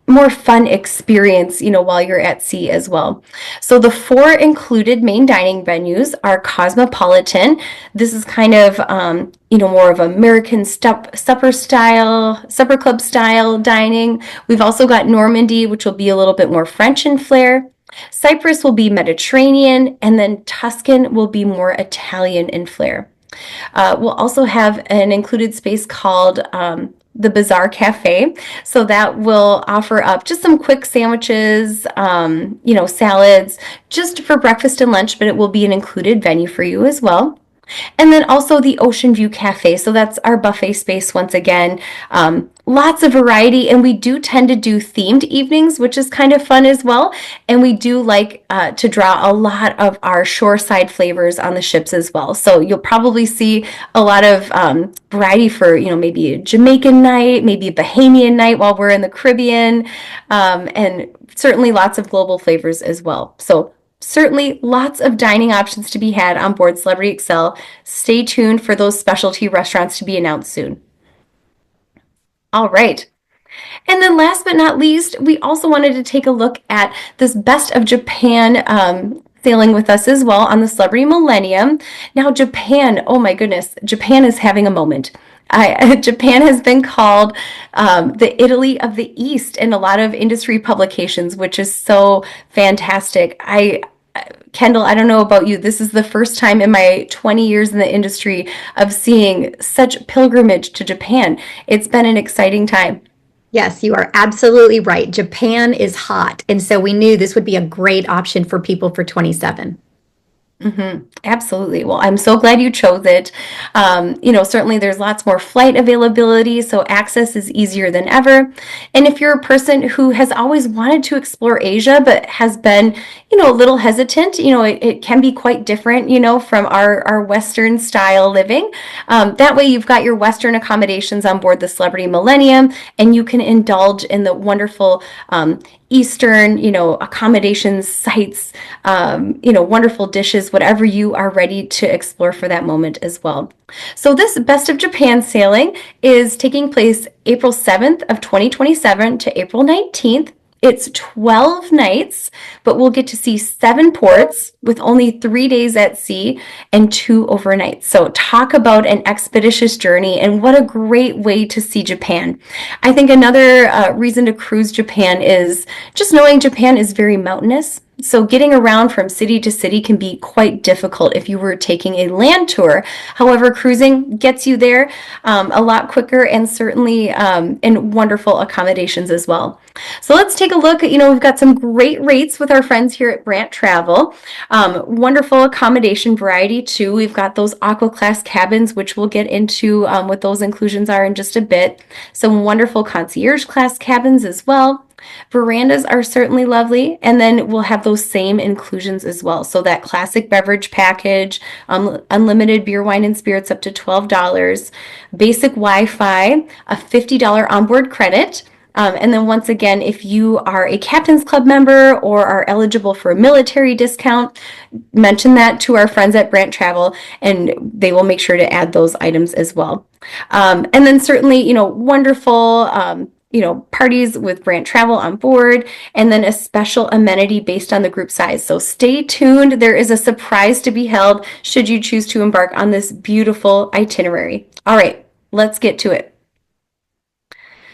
more fun experience, while you're at sea as well. So the 4 included main dining venues are Cosmopolitan. This is kind of, more of American supper club style dining. We've also got Normandy, which will be a little bit more French in flair. Cyprus will be Mediterranean, and then Tuscan will be more Italian in flair. We'll also have an included space called the Bazaar Cafe. So that will offer up just some quick sandwiches, salads, just for breakfast and lunch, but it will be an included venue for you as well. And then also the Ocean View Cafe. So that's our buffet space once again. Lots of variety, and we do tend to do themed evenings, which is kind of fun as well. And we do like to draw a lot of our shoreside flavors on the ships as well. So you'll probably see a lot of variety for, maybe a Jamaican night, maybe a Bahamian night while we're in the Caribbean, and certainly lots of global flavors as well. So certainly lots of dining options to be had on board Celebrity Excel. Stay tuned for those specialty restaurants to be announced soon. All right. And then last but not least, we also wanted to take a look at this Best of Japan sailing with us as well on the Celebrity Millennium. Now Japan, oh my goodness, Japan is having a moment. Japan has been called the Italy of the East in a lot of industry publications, which is so fantastic. Kendall, I don't know about you. This is the first time in my 20 years in the industry of seeing such pilgrimage to Japan. It's been an exciting time. Yes, you are absolutely right. Japan is hot. And so we knew this would be a great option for people for 27. Absolutely. Well, I'm so glad you chose it. Certainly there's lots more flight availability, so access is easier than ever. And if you're a person who has always wanted to explore Asia but has been, a little hesitant, it can be quite different, from our Western style living. That way you've got your Western accommodations on board the Celebrity Millennium, and you can indulge in the wonderful Eastern, accommodations, sites, wonderful dishes, whatever you are ready to explore for that moment as well. So this Best of Japan sailing is taking place April 7th of 2027 to April 19th. It's 12 nights, but we'll get to see 7 ports with only 3 days at sea and 2 overnights. So talk about an expeditious journey, and what a great way to see Japan. I think another reason to cruise Japan is just knowing Japan is very mountainous. So getting around from city to city can be quite difficult if you were taking a land tour. However, cruising gets you there a lot quicker, and certainly in wonderful accommodations as well. So let's take a look. We've got some great rates with our friends here at Brandt Travel. Wonderful accommodation variety too. We've got those aqua class cabins, which we'll get into what those inclusions are in just a bit. Some wonderful concierge class cabins as well. Verandas are certainly lovely, and then we'll have those same inclusions as well. So that classic beverage package, unlimited beer, wine, and spirits up to $12, basic Wi-Fi, a $50 onboard credit. And then once again, if you are a Captain's Club member or are eligible for a military discount, mention that to our friends at Brandt Travel, and they will make sure to add those items as well. And then certainly, wonderful parties with Brandt Travel on board, and then a special amenity based on the group size. So stay tuned. There is a surprise to be held should you choose to embark on this beautiful itinerary. All right, let's get to it.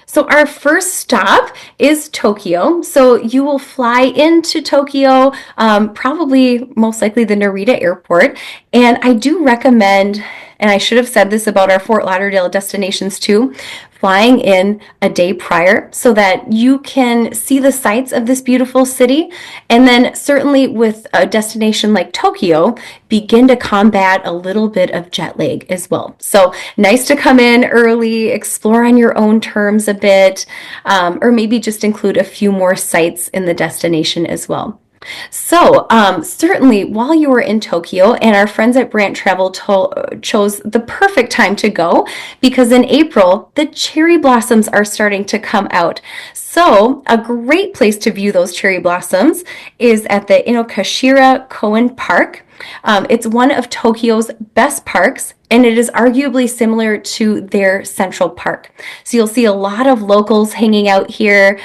So our first stop is Tokyo. So you will fly into Tokyo, probably most likely the Narita airport. And I do recommend, and I should have said this about our Fort Lauderdale destinations too, flying in a day prior so that you can see the sights of this beautiful city. And then certainly with a destination like Tokyo, begin to combat a little bit of jet lag as well. So nice to come in early, explore on your own terms a bit, or maybe just include a few more sites in the destination as well. So certainly while you were in Tokyo, and our friends at Brandt Travel chose the perfect time to go, because in April, the cherry blossoms are starting to come out. So a great place to view those cherry blossoms is at the Inokashira Koen Park. It's one of Tokyo's best parks, and it is arguably similar to their Central Park. So you'll see a lot of locals hanging out here,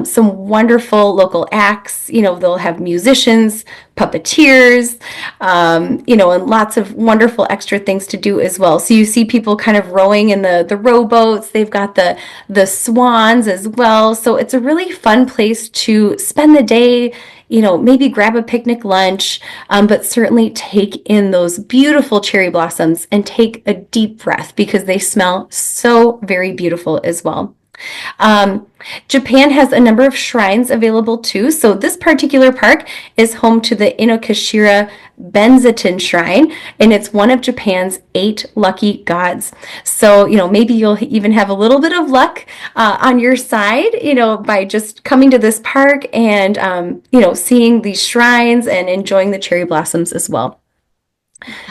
some wonderful local acts. They'll have musicians, puppeteers, and lots of wonderful extra things to do as well. So you see people kind of rowing in the rowboats. They've got the swans as well. So it's a really fun place to spend the day, maybe grab a picnic lunch, but certainly take in those beautiful cherry blossoms and take a deep breath because they smell so very beautiful as well. Japan has a number of shrines available too. So this particular park is home to the Inokashira Benzaten Shrine, and it's one of Japan's 8 lucky gods. So, maybe you'll even have a little bit of luck on your side, by just coming to this park and, seeing these shrines and enjoying the cherry blossoms as well.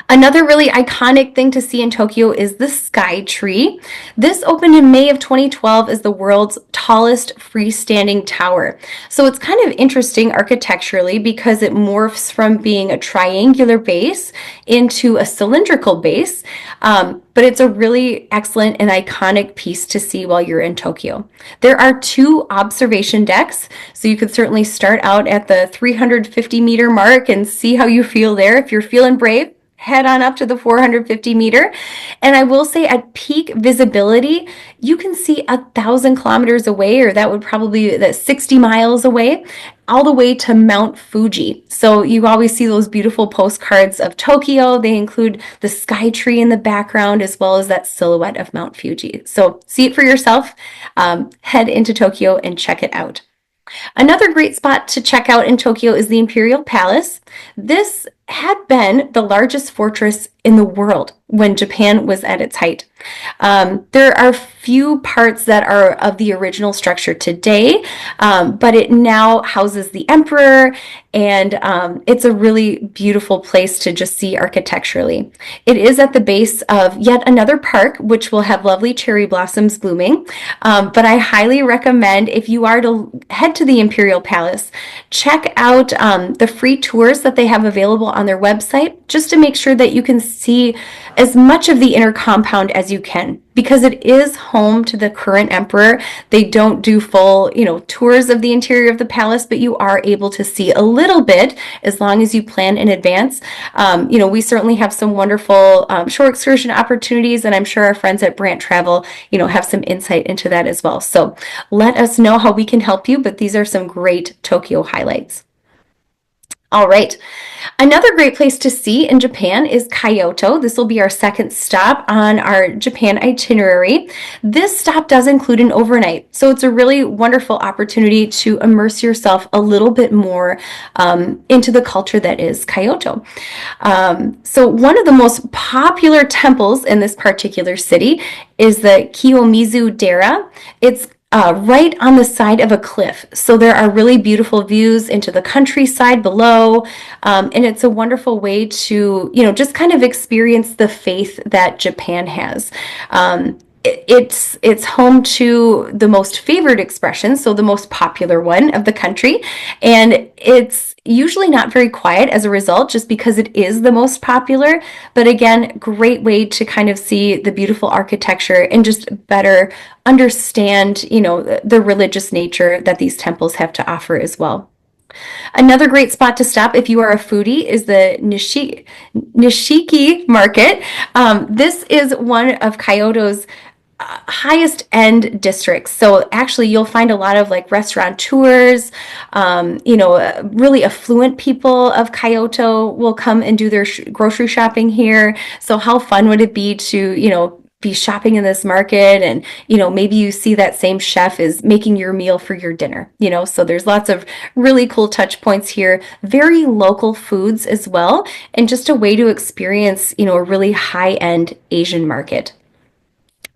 Another really iconic thing to see in Tokyo is the Sky Tree. This opened in May of 2012 as the world's tallest freestanding tower. So it's kind of interesting architecturally because it morphs from being a triangular base into a cylindrical base. But it's a really excellent and iconic piece to see while you're in Tokyo. There are 2 observation decks, so you could certainly start out at the 350-meter mark and see how you feel there. If you're feeling brave, head on up to the 450 meter. And I will say at peak visibility, you can see 1,000 kilometers away, or that would probably be 60 miles away, all the way to Mount Fuji. So you always see those beautiful postcards of Tokyo. They include the sky tree in the background as well as that silhouette of Mount Fuji. So see it for yourself. Head into Tokyo and check it out. Another great spot to check out in Tokyo is the Imperial Palace. This had been the largest fortress in the world when Japan was at its height. There are few parts that are of the original structure today, but it now houses the emperor, and it's a really beautiful place to just see architecturally. It is at the base of yet another park, which will have lovely cherry blossoms blooming. But I highly recommend, if you are to head to the Imperial Palace, check out the free tours that they have available on their website, just to make sure that you can see as much of the inner compound as you can, because it is home to the current emperor. They don't do full, tours of the interior of the palace, but you are able to see a little bit as long as you plan in advance. We certainly have some wonderful shore excursion opportunities, and I'm sure our friends at Brandt Travel, have some insight into that as well. So let us know how we can help you, but these are some great Tokyo highlights. All right. Another great place to see in Japan is Kyoto. This will be our second stop on our Japan itinerary. This stop does include an overnight, so it's a really wonderful opportunity to immerse yourself a little bit more into the culture that is Kyoto. So one of the most popular temples in this particular city is the Kiyomizu-dera. It's right on the side of a cliff. So there are really beautiful views into the countryside below. And it's a wonderful way to, just kind of experience the faith that Japan has. It's home to the most favored expression, so the most popular one of the country, and it's usually not very quiet as a result, just because it is the most popular. But again, great way to kind of see the beautiful architecture and just better understand, the religious nature that these temples have to offer as well. Another great spot to stop if you are a foodie is the Nishiki Market. This is one of Kyoto's highest end districts. So actually you'll find a lot of like restaurateurs, really affluent people of Kyoto will come and do their grocery shopping here. So how fun would it be to, be shopping in this market, and maybe you see that same chef is making your meal for your dinner, so there's lots of really cool touch points here, very local foods as well, and just a way to experience, a really high-end Asian market.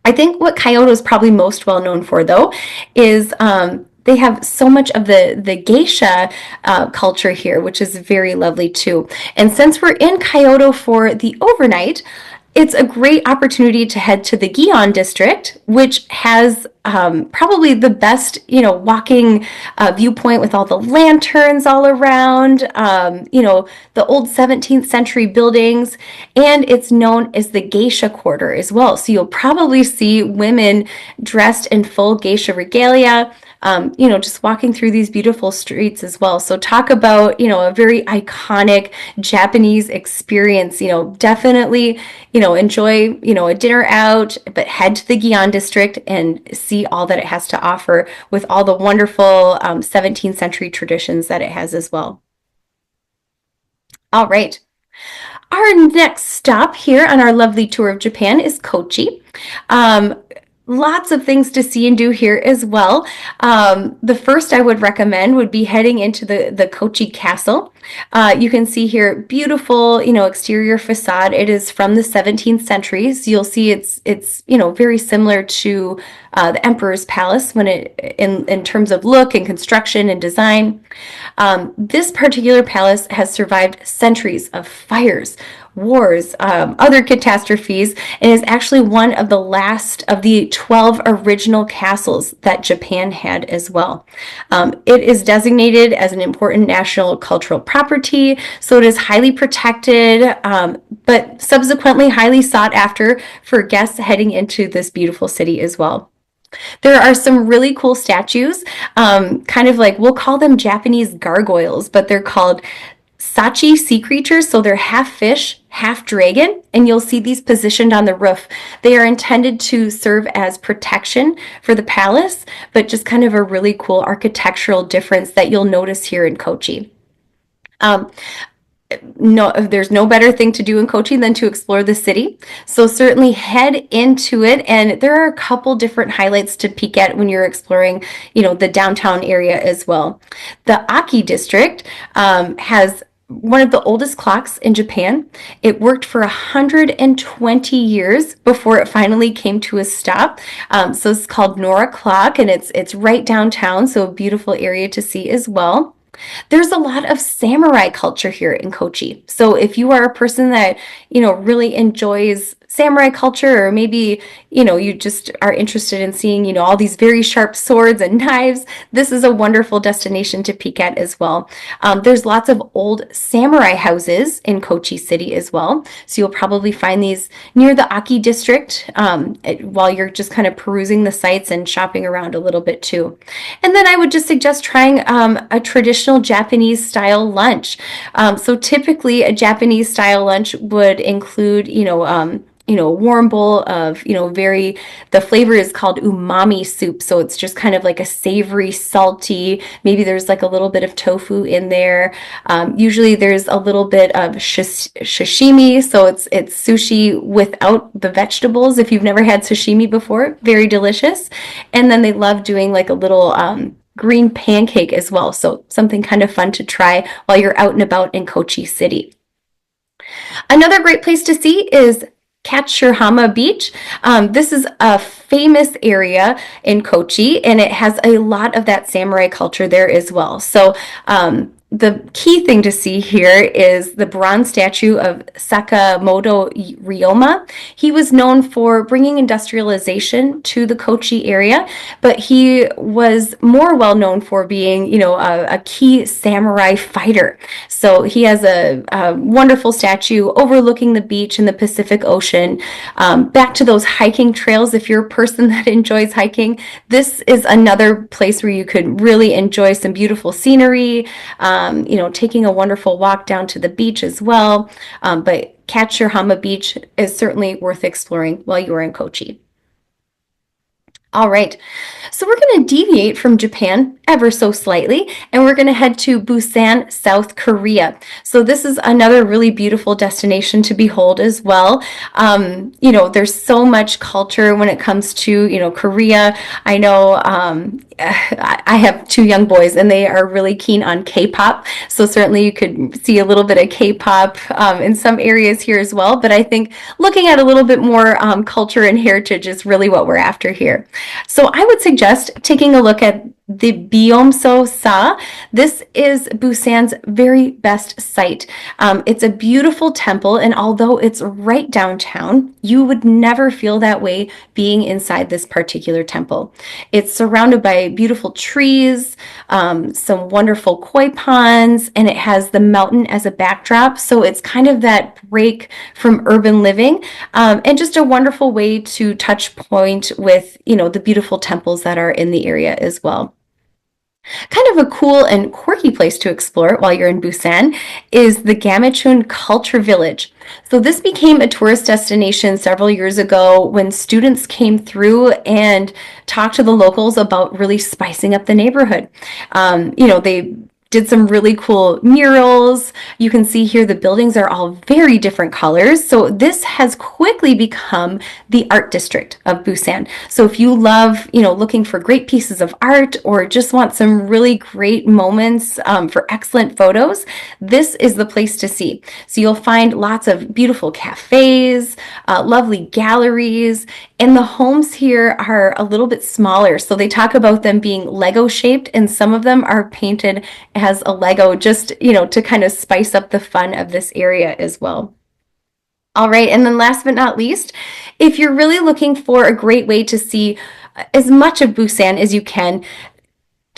I think what Kyoto is probably most well known for, though, is they have so much of the geisha culture here, which is very lovely too. And since we're in Kyoto for the overnight, it's a great opportunity to head to the Gion district, which has probably the best, walking viewpoint with all the lanterns all around, the old 17th century buildings, and it's known as the geisha quarter as well. So you'll probably see women dressed in full geisha regalia, just walking through these beautiful streets as well. So talk about, a very iconic Japanese experience, definitely, enjoy, a dinner out, but head to the Gion district and see all that it has to offer with all the wonderful 17th century traditions that it has as well. All right. Our next stop here on our lovely tour of Japan is Kochi. Lots of things to see and do here as well. The first I would recommend would be heading into the Kochi Castle. You can see here beautiful, exterior facade. It is from the 17th century, so you'll see it's very similar to the Emperor's Palace when in terms of look and construction and design. This particular palace has survived centuries of fires, wars, other catastrophes, and is actually one of the last of the 12 original castles that Japan had as well. It is designated as an important national cultural property, so it is highly protected, but subsequently highly sought after for guests heading into this beautiful city as well. There are some really cool statues, kind of like, we'll call them Japanese gargoyles, but they're called Sachi sea creatures, so they're half fish, half dragon, and you'll see these positioned on the roof. They are intended to serve as protection for the palace, but just kind of a really cool architectural difference that you'll notice here in Kochi. There's no better thing to do in Kochi than to explore the city. So certainly head into it, and there are a couple different highlights to peek at when you're exploring, the downtown area as well. The Aki district has one of the oldest clocks in Japan. It worked for 120 years before it finally came to a stop. So it's called Nora Clock, and it's right downtown, so a beautiful area to see as well. There's a lot of samurai culture here in Kochi. So if you are a person that, really enjoys samurai culture, or maybe, you just are interested in seeing, all these very sharp swords and knives, this is a wonderful destination to peek at as well. There's lots of old samurai houses in Kochi City as well. So you'll probably find these near the Aki district while you're just kind of perusing the sites and shopping around a little bit too. And then I would just suggest trying a traditional Japanese style lunch. So typically a Japanese style lunch would include, a warm bowl of, the flavor is called umami soup. So it's just kind of like a savory, salty, maybe there's like a little bit of tofu in there. Usually there's a little bit of sashimi. So it's sushi without the vegetables. If you've never had sashimi before, very delicious. And then they love doing like a little, green pancake as well. So something kind of fun to try while you're out and about in Kochi City. Another great place to see is Katsurahama Beach. This is a famous area in Kochi, and it has a lot of that samurai culture there as well. So the key thing to see here is the bronze statue of Sakamoto Ryoma. He was known for bringing industrialization to the Kochi area, but he was more well known for being, a key samurai fighter. So he has a wonderful statue overlooking the beach and the Pacific Ocean. Back to those hiking trails, if you're a person that enjoys hiking, this is another place where you could really enjoy some beautiful scenery, taking a wonderful walk down to the beach as well. But Katsurahama Beach is certainly worth exploring while you are in Kochi. All right, so we're going to deviate from Japan ever so slightly, and we're going to head to Busan, South Korea. So this is another really beautiful destination to behold as well. There's so much culture when it comes to, Korea. I know I have two young boys, and they are really keen on K-pop. So certainly you could see a little bit of K-pop in some areas here as well. But I think looking at a little bit more culture and heritage is really what we're after here. So I would suggest taking a look at the Byomso-sa. This is Busan's very best site. It's a beautiful temple, and although it's right downtown, you would never feel that way being inside this particular temple. It's surrounded by beautiful trees, some wonderful koi ponds, and it has the mountain as a backdrop. So it's kind of that break from urban living, and just a wonderful way to touch point with, the beautiful temples that are in the area as well. Kind of a cool and quirky place to explore while you're in Busan is the Gamachun Culture Village. So this became a tourist destination several years ago when students came through and talked to the locals about really spicing up the neighborhood. They did some really cool murals. You can see here the buildings are all very different colors. So this has quickly become the art district of Busan. So if you love, looking for great pieces of art or just want some really great moments for excellent photos, this is the place to see. So you'll find lots of beautiful cafes, lovely galleries, and the homes here are a little bit smaller. So they talk about them being Lego shaped, and some of them are painted as a Lego just, to kind of spice up the fun of this area as well. All right, and then last but not least, if you're really looking for a great way to see as much of Busan as you can,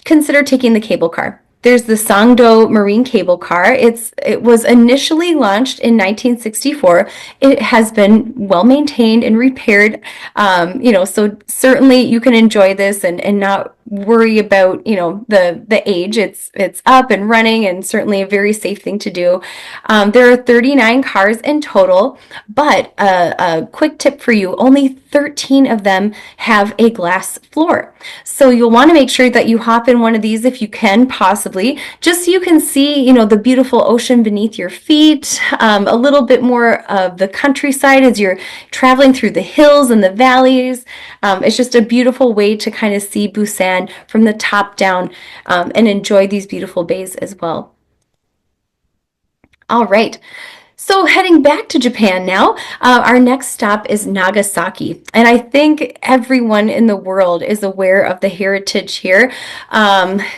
consider taking the cable car. There's the Sangdo Marine Cable Car. It was initially launched in 1964. It has been well maintained and repaired. So certainly you can enjoy this and not worry about, the age. It's up and running, and certainly a very safe thing to do. There are 39 cars in total, but a quick tip for you, only 13 of them have a glass floor. So you'll want to make sure that you hop in one of these if you can possibly, just so you can see, the beautiful ocean beneath your feet, a little bit more of the countryside as you're traveling through the hills and the valleys. It's just a beautiful way to kind of see Busan from the top down and enjoy these beautiful bays as well. All right. So heading back to Japan now, our next stop is Nagasaki. And I think everyone in the world is aware of the heritage here,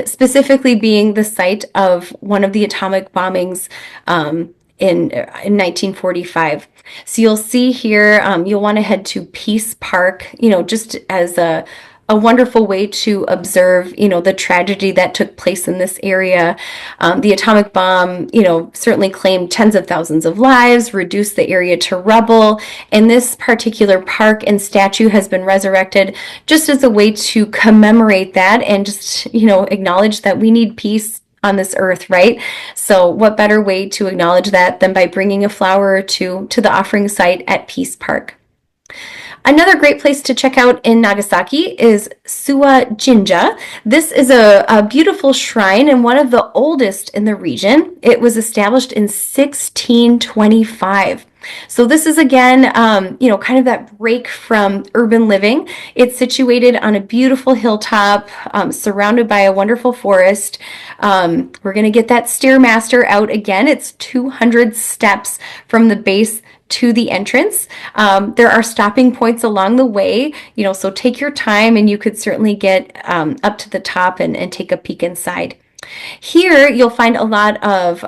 specifically being the site of one of the atomic bombings in 1945. So you'll see here, you'll want to head to Peace Park, just as a wonderful way to observe, the tragedy that took place in this area. The atomic bomb, certainly claimed tens of thousands of lives, reduced the area to rubble, and this particular park and statue has been resurrected just as a way to commemorate that and just, acknowledge that we need peace on this earth, right? So what better way to acknowledge that than by bringing a flower or two to the offering site at Peace Park. Another great place to check out in Nagasaki is Suwa Jinja. This is a beautiful shrine and one of the oldest in the region. It was established in 1625. So this is again, kind of that break from urban living. It's situated on a beautiful hilltop, surrounded by a wonderful forest. We're going to get that Stairmaster out again. It's 200 steps from the base to the entrance. There are stopping points along the way, so take your time and you could certainly get up to the top and take a peek inside. Here you'll find a lot of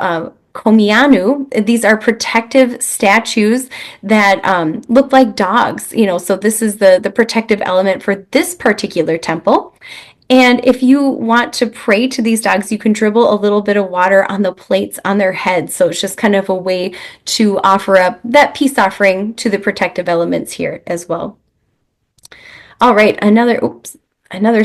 komianu. These are protective statues that look like dogs, so this is the protective element for this particular temple. And if you want to pray to these dogs, you can dribble a little bit of water on the plates on their heads. So it's just kind of a way to offer up that peace offering to the protective elements here as well. All right, another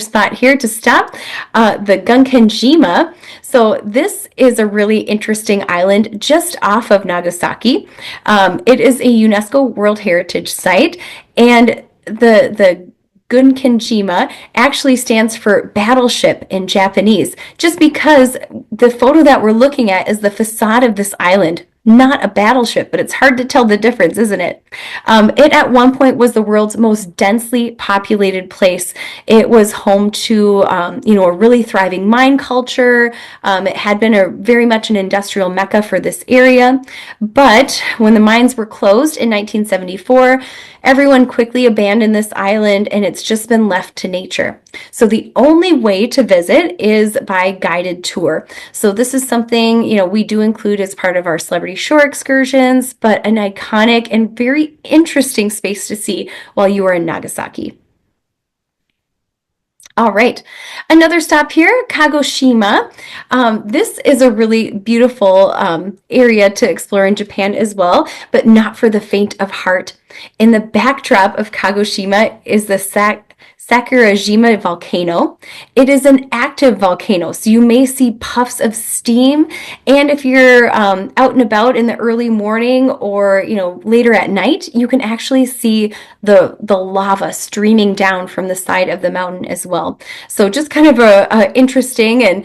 spot here to stop, the Gunkenjima. So this is a really interesting island just off of Nagasaki. It is a UNESCO World Heritage Site, and the Gunkenjima actually stands for battleship in Japanese, just because the photo that we're looking at is the facade of this island, not a battleship, but it's hard to tell the difference, isn't it? It at one point was the world's most densely populated place. It was home to, a really thriving mine culture. It had been very much an industrial mecca for this area. But when the mines were closed in 1974, everyone quickly abandoned this island and it's just been left to nature. So the only way to visit is by guided tour. So this is something, we do include as part of our celebrity shore excursions, but an iconic and very interesting space to see while you are in Nagasaki. All right, another stop here, Kagoshima. This is a really beautiful area to explore in Japan as well, but not for the faint of heart. In the backdrop of Kagoshima is the Sakurajima volcano. It is an active volcano, so you may see puffs of steam, and if you're out and about in the early morning or later at night, you can actually see the lava streaming down from the side of the mountain as well. So just kind of a interesting and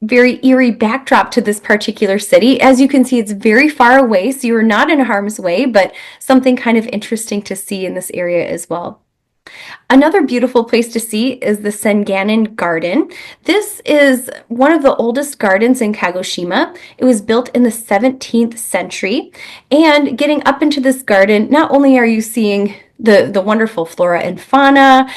very eerie backdrop to this particular city. As you can see, it's very far away, so you're not in harm's way, but something kind of interesting to see in this area as well. Another beautiful place to see is the Senganin Garden. This is one of the oldest gardens in Kagoshima. It was built in the 17th century. And getting up into this garden, not only are you seeing the wonderful flora and fauna,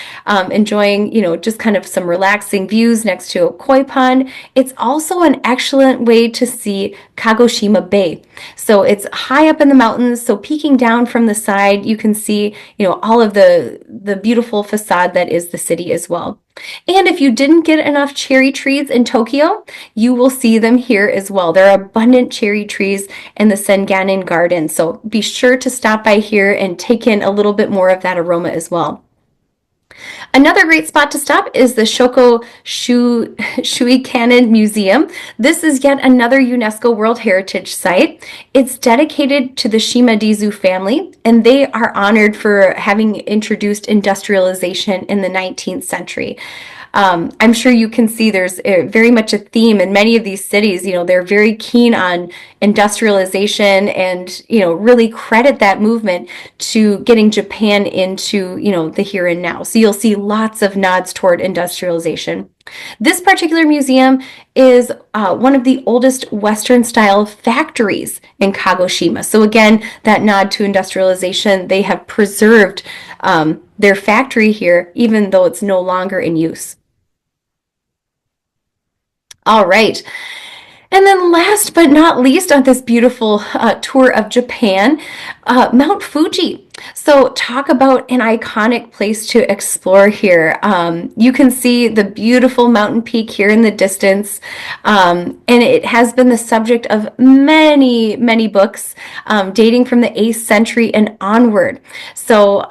enjoying, just kind of some relaxing views next to a koi pond, it's also an excellent way to see Kagoshima Bay. So it's high up in the mountains, so peeking down from the side, you can see, all of the beautiful facade that is the city as well. And if you didn't get enough cherry trees in Tokyo, you will see them here as well. There are abundant cherry trees in the Senganin Garden, so be sure to stop by here and take in a little bit more of that aroma as well. Another great spot to stop is the Shoko Shuikanen Museum. This is yet another UNESCO World Heritage Site. It's dedicated to the Shimadizu family, and they are honored for having introduced industrialization in the 19th century. I'm sure you can see there's very much a theme in many of these cities. They're very keen on industrialization and, really credit that movement to getting Japan into, the here and now. So you'll see lots of nods toward industrialization. This particular museum is one of the oldest Western style factories in Kagoshima. So, again, that nod to industrialization, they have preserved their factory here, even though it's no longer in use. All right. And then, last but not least, on this beautiful tour of Japan, Mount Fuji. So, talk about an iconic place to explore here. You can see the beautiful mountain peak here in the distance, and it has been the subject of many, many books dating from the 8th century and onward. So,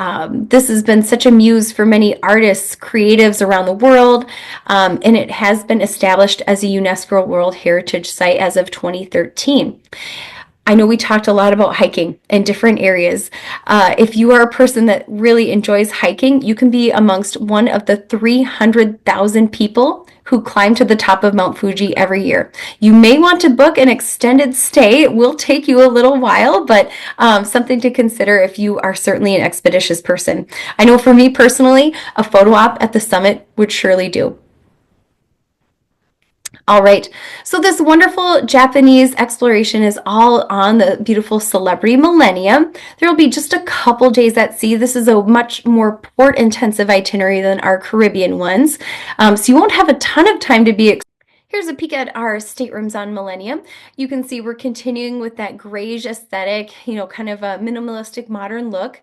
this has been such a muse for many artists, creatives around the world, and it has been established as a UNESCO World Heritage Site as of 2013. I know we talked a lot about hiking in different areas. If you are a person that really enjoys hiking, you can be amongst one of the 300,000 people who climb to the top of Mount Fuji every year. You may want to book an extended stay. It will take you a little while, but something to consider if you are certainly an expeditious person. I know for me personally, a photo op at the summit would surely do. All right, so this wonderful Japanese exploration is all on the beautiful Celebrity Millennium. There will be just a couple days at sea. This is a much more port intensive itinerary than our Caribbean ones. So you won't have a ton of time to be. Here's a peek at our staterooms on Millennium. You can see we're continuing with that grayish aesthetic, kind of a minimalistic modern look.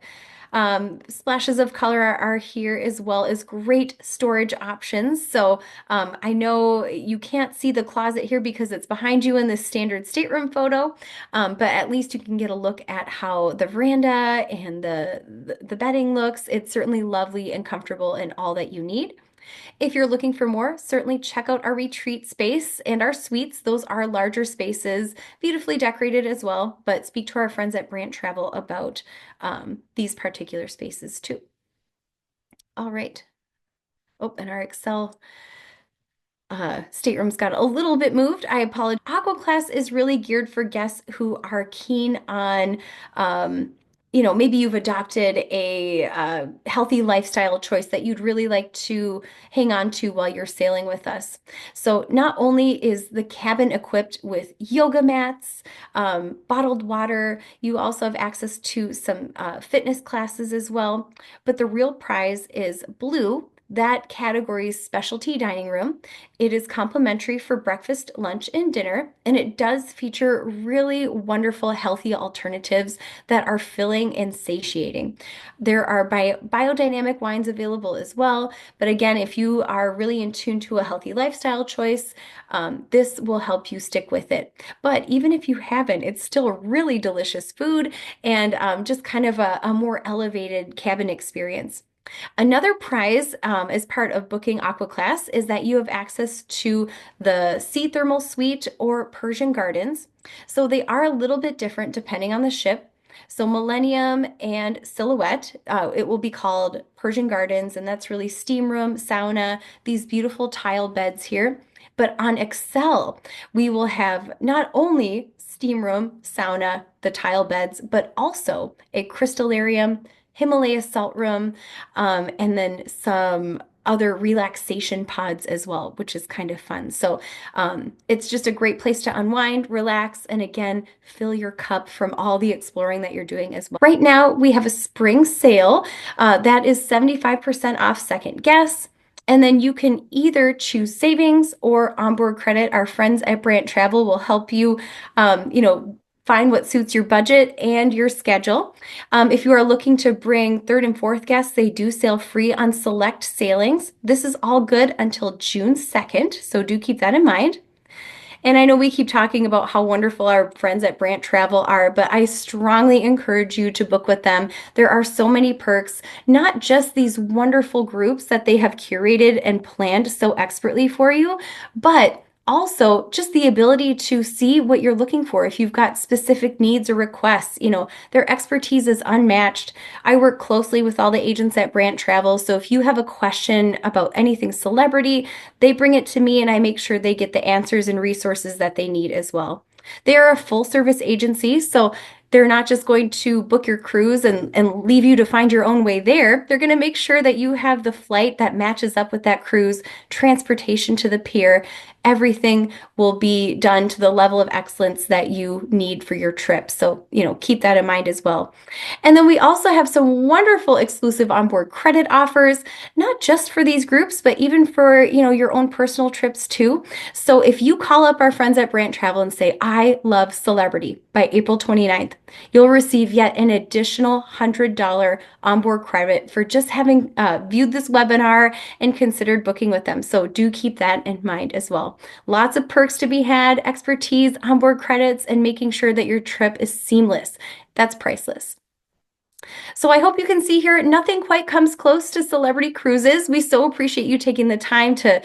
Splashes of color are here as well as great storage options. So I know you can't see the closet here because it's behind you in this standard stateroom photo, but at least you can get a look at how the veranda and the bedding looks. It's certainly lovely and comfortable and all that you need. If you're looking for more, certainly check out our retreat space and our suites. Those are larger spaces, beautifully decorated as well, but speak to our friends at Brandt Travel about these particular spaces too. All right. Oh, and our Excel staterooms got a little bit moved. I apologize. Aqua Class is really geared for guests who are keen on maybe you've adopted a healthy lifestyle choice that you'd really like to hang on to while you're sailing with us. So not only is the cabin equipped with yoga mats, bottled water, you also have access to some fitness classes as well. But the real prize is Blue, that category's specialty dining room. It is complimentary for breakfast, lunch, and dinner, and it does feature really wonderful, healthy alternatives that are filling and satiating. There are biodynamic wines available as well, but again, if you are really in tune to a healthy lifestyle choice, this will help you stick with it. But even if you haven't, it's still really delicious food and just kind of a more elevated cabin experience. Another prize as part of booking Aqua Class is that you have access to the Sea Thermal Suite or Persian Gardens. So they are a little bit different depending on the ship. So Millennium and Silhouette, it will be called Persian Gardens, and that's really steam room, sauna, these beautiful tile beds here. But on Excel, we will have not only steam room, sauna, the tile beds, but also a crystallarium, Himalaya salt room, and then some other relaxation pods as well, which is kind of fun. So it's just a great place to unwind, relax, and again, fill your cup from all the exploring that you're doing as well. Right now, we have a spring sale that is 75% off second guess. And then you can either choose savings or onboard credit. Our friends at Brandt Travel will help you, find what suits your budget and your schedule. If you are looking to bring third and fourth guests, they do sail free on select sailings. This is all good until June 2nd, so do keep that in mind. And I know we keep talking about how wonderful our friends at Brandt Travel are, but I strongly encourage you to book with them. There are so many perks, not just these wonderful groups that they have curated and planned so expertly for you, but also just the ability to see what you're looking for. If you've got specific needs or requests, their expertise is unmatched. I work closely with all the agents at Brandt Travel. So if you have a question about anything celebrity, they bring it to me and I make sure they get the answers and resources that they need as well. They are a full service agency, so they're not just going to book your cruise and leave you to find your own way there. They're going to make sure that you have the flight that matches up with that cruise, transportation to the pier. Everything will be done to the level of excellence that you need for your trip. So, keep that in mind as well. And then we also have some wonderful exclusive onboard credit offers, not just for these groups, but even for, your own personal trips too. So if you call up our friends at Brandt Travel and say, I love Celebrity by April 29th, you'll receive yet an additional $100 onboard credit for just having viewed this webinar and considered booking with them. So do keep that in mind as well. Lots of perks to be had, expertise, onboard credits, and making sure that your trip is seamless. That's priceless. So I hope you can see here, nothing quite comes close to Celebrity Cruises. We so appreciate you taking the time to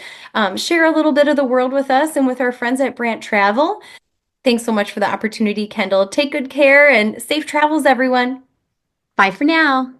share a little bit of the world with us and with our friends at Brandt Travel. Thanks so much for the opportunity, Kendall. Take good care and safe travels, everyone. Bye for now.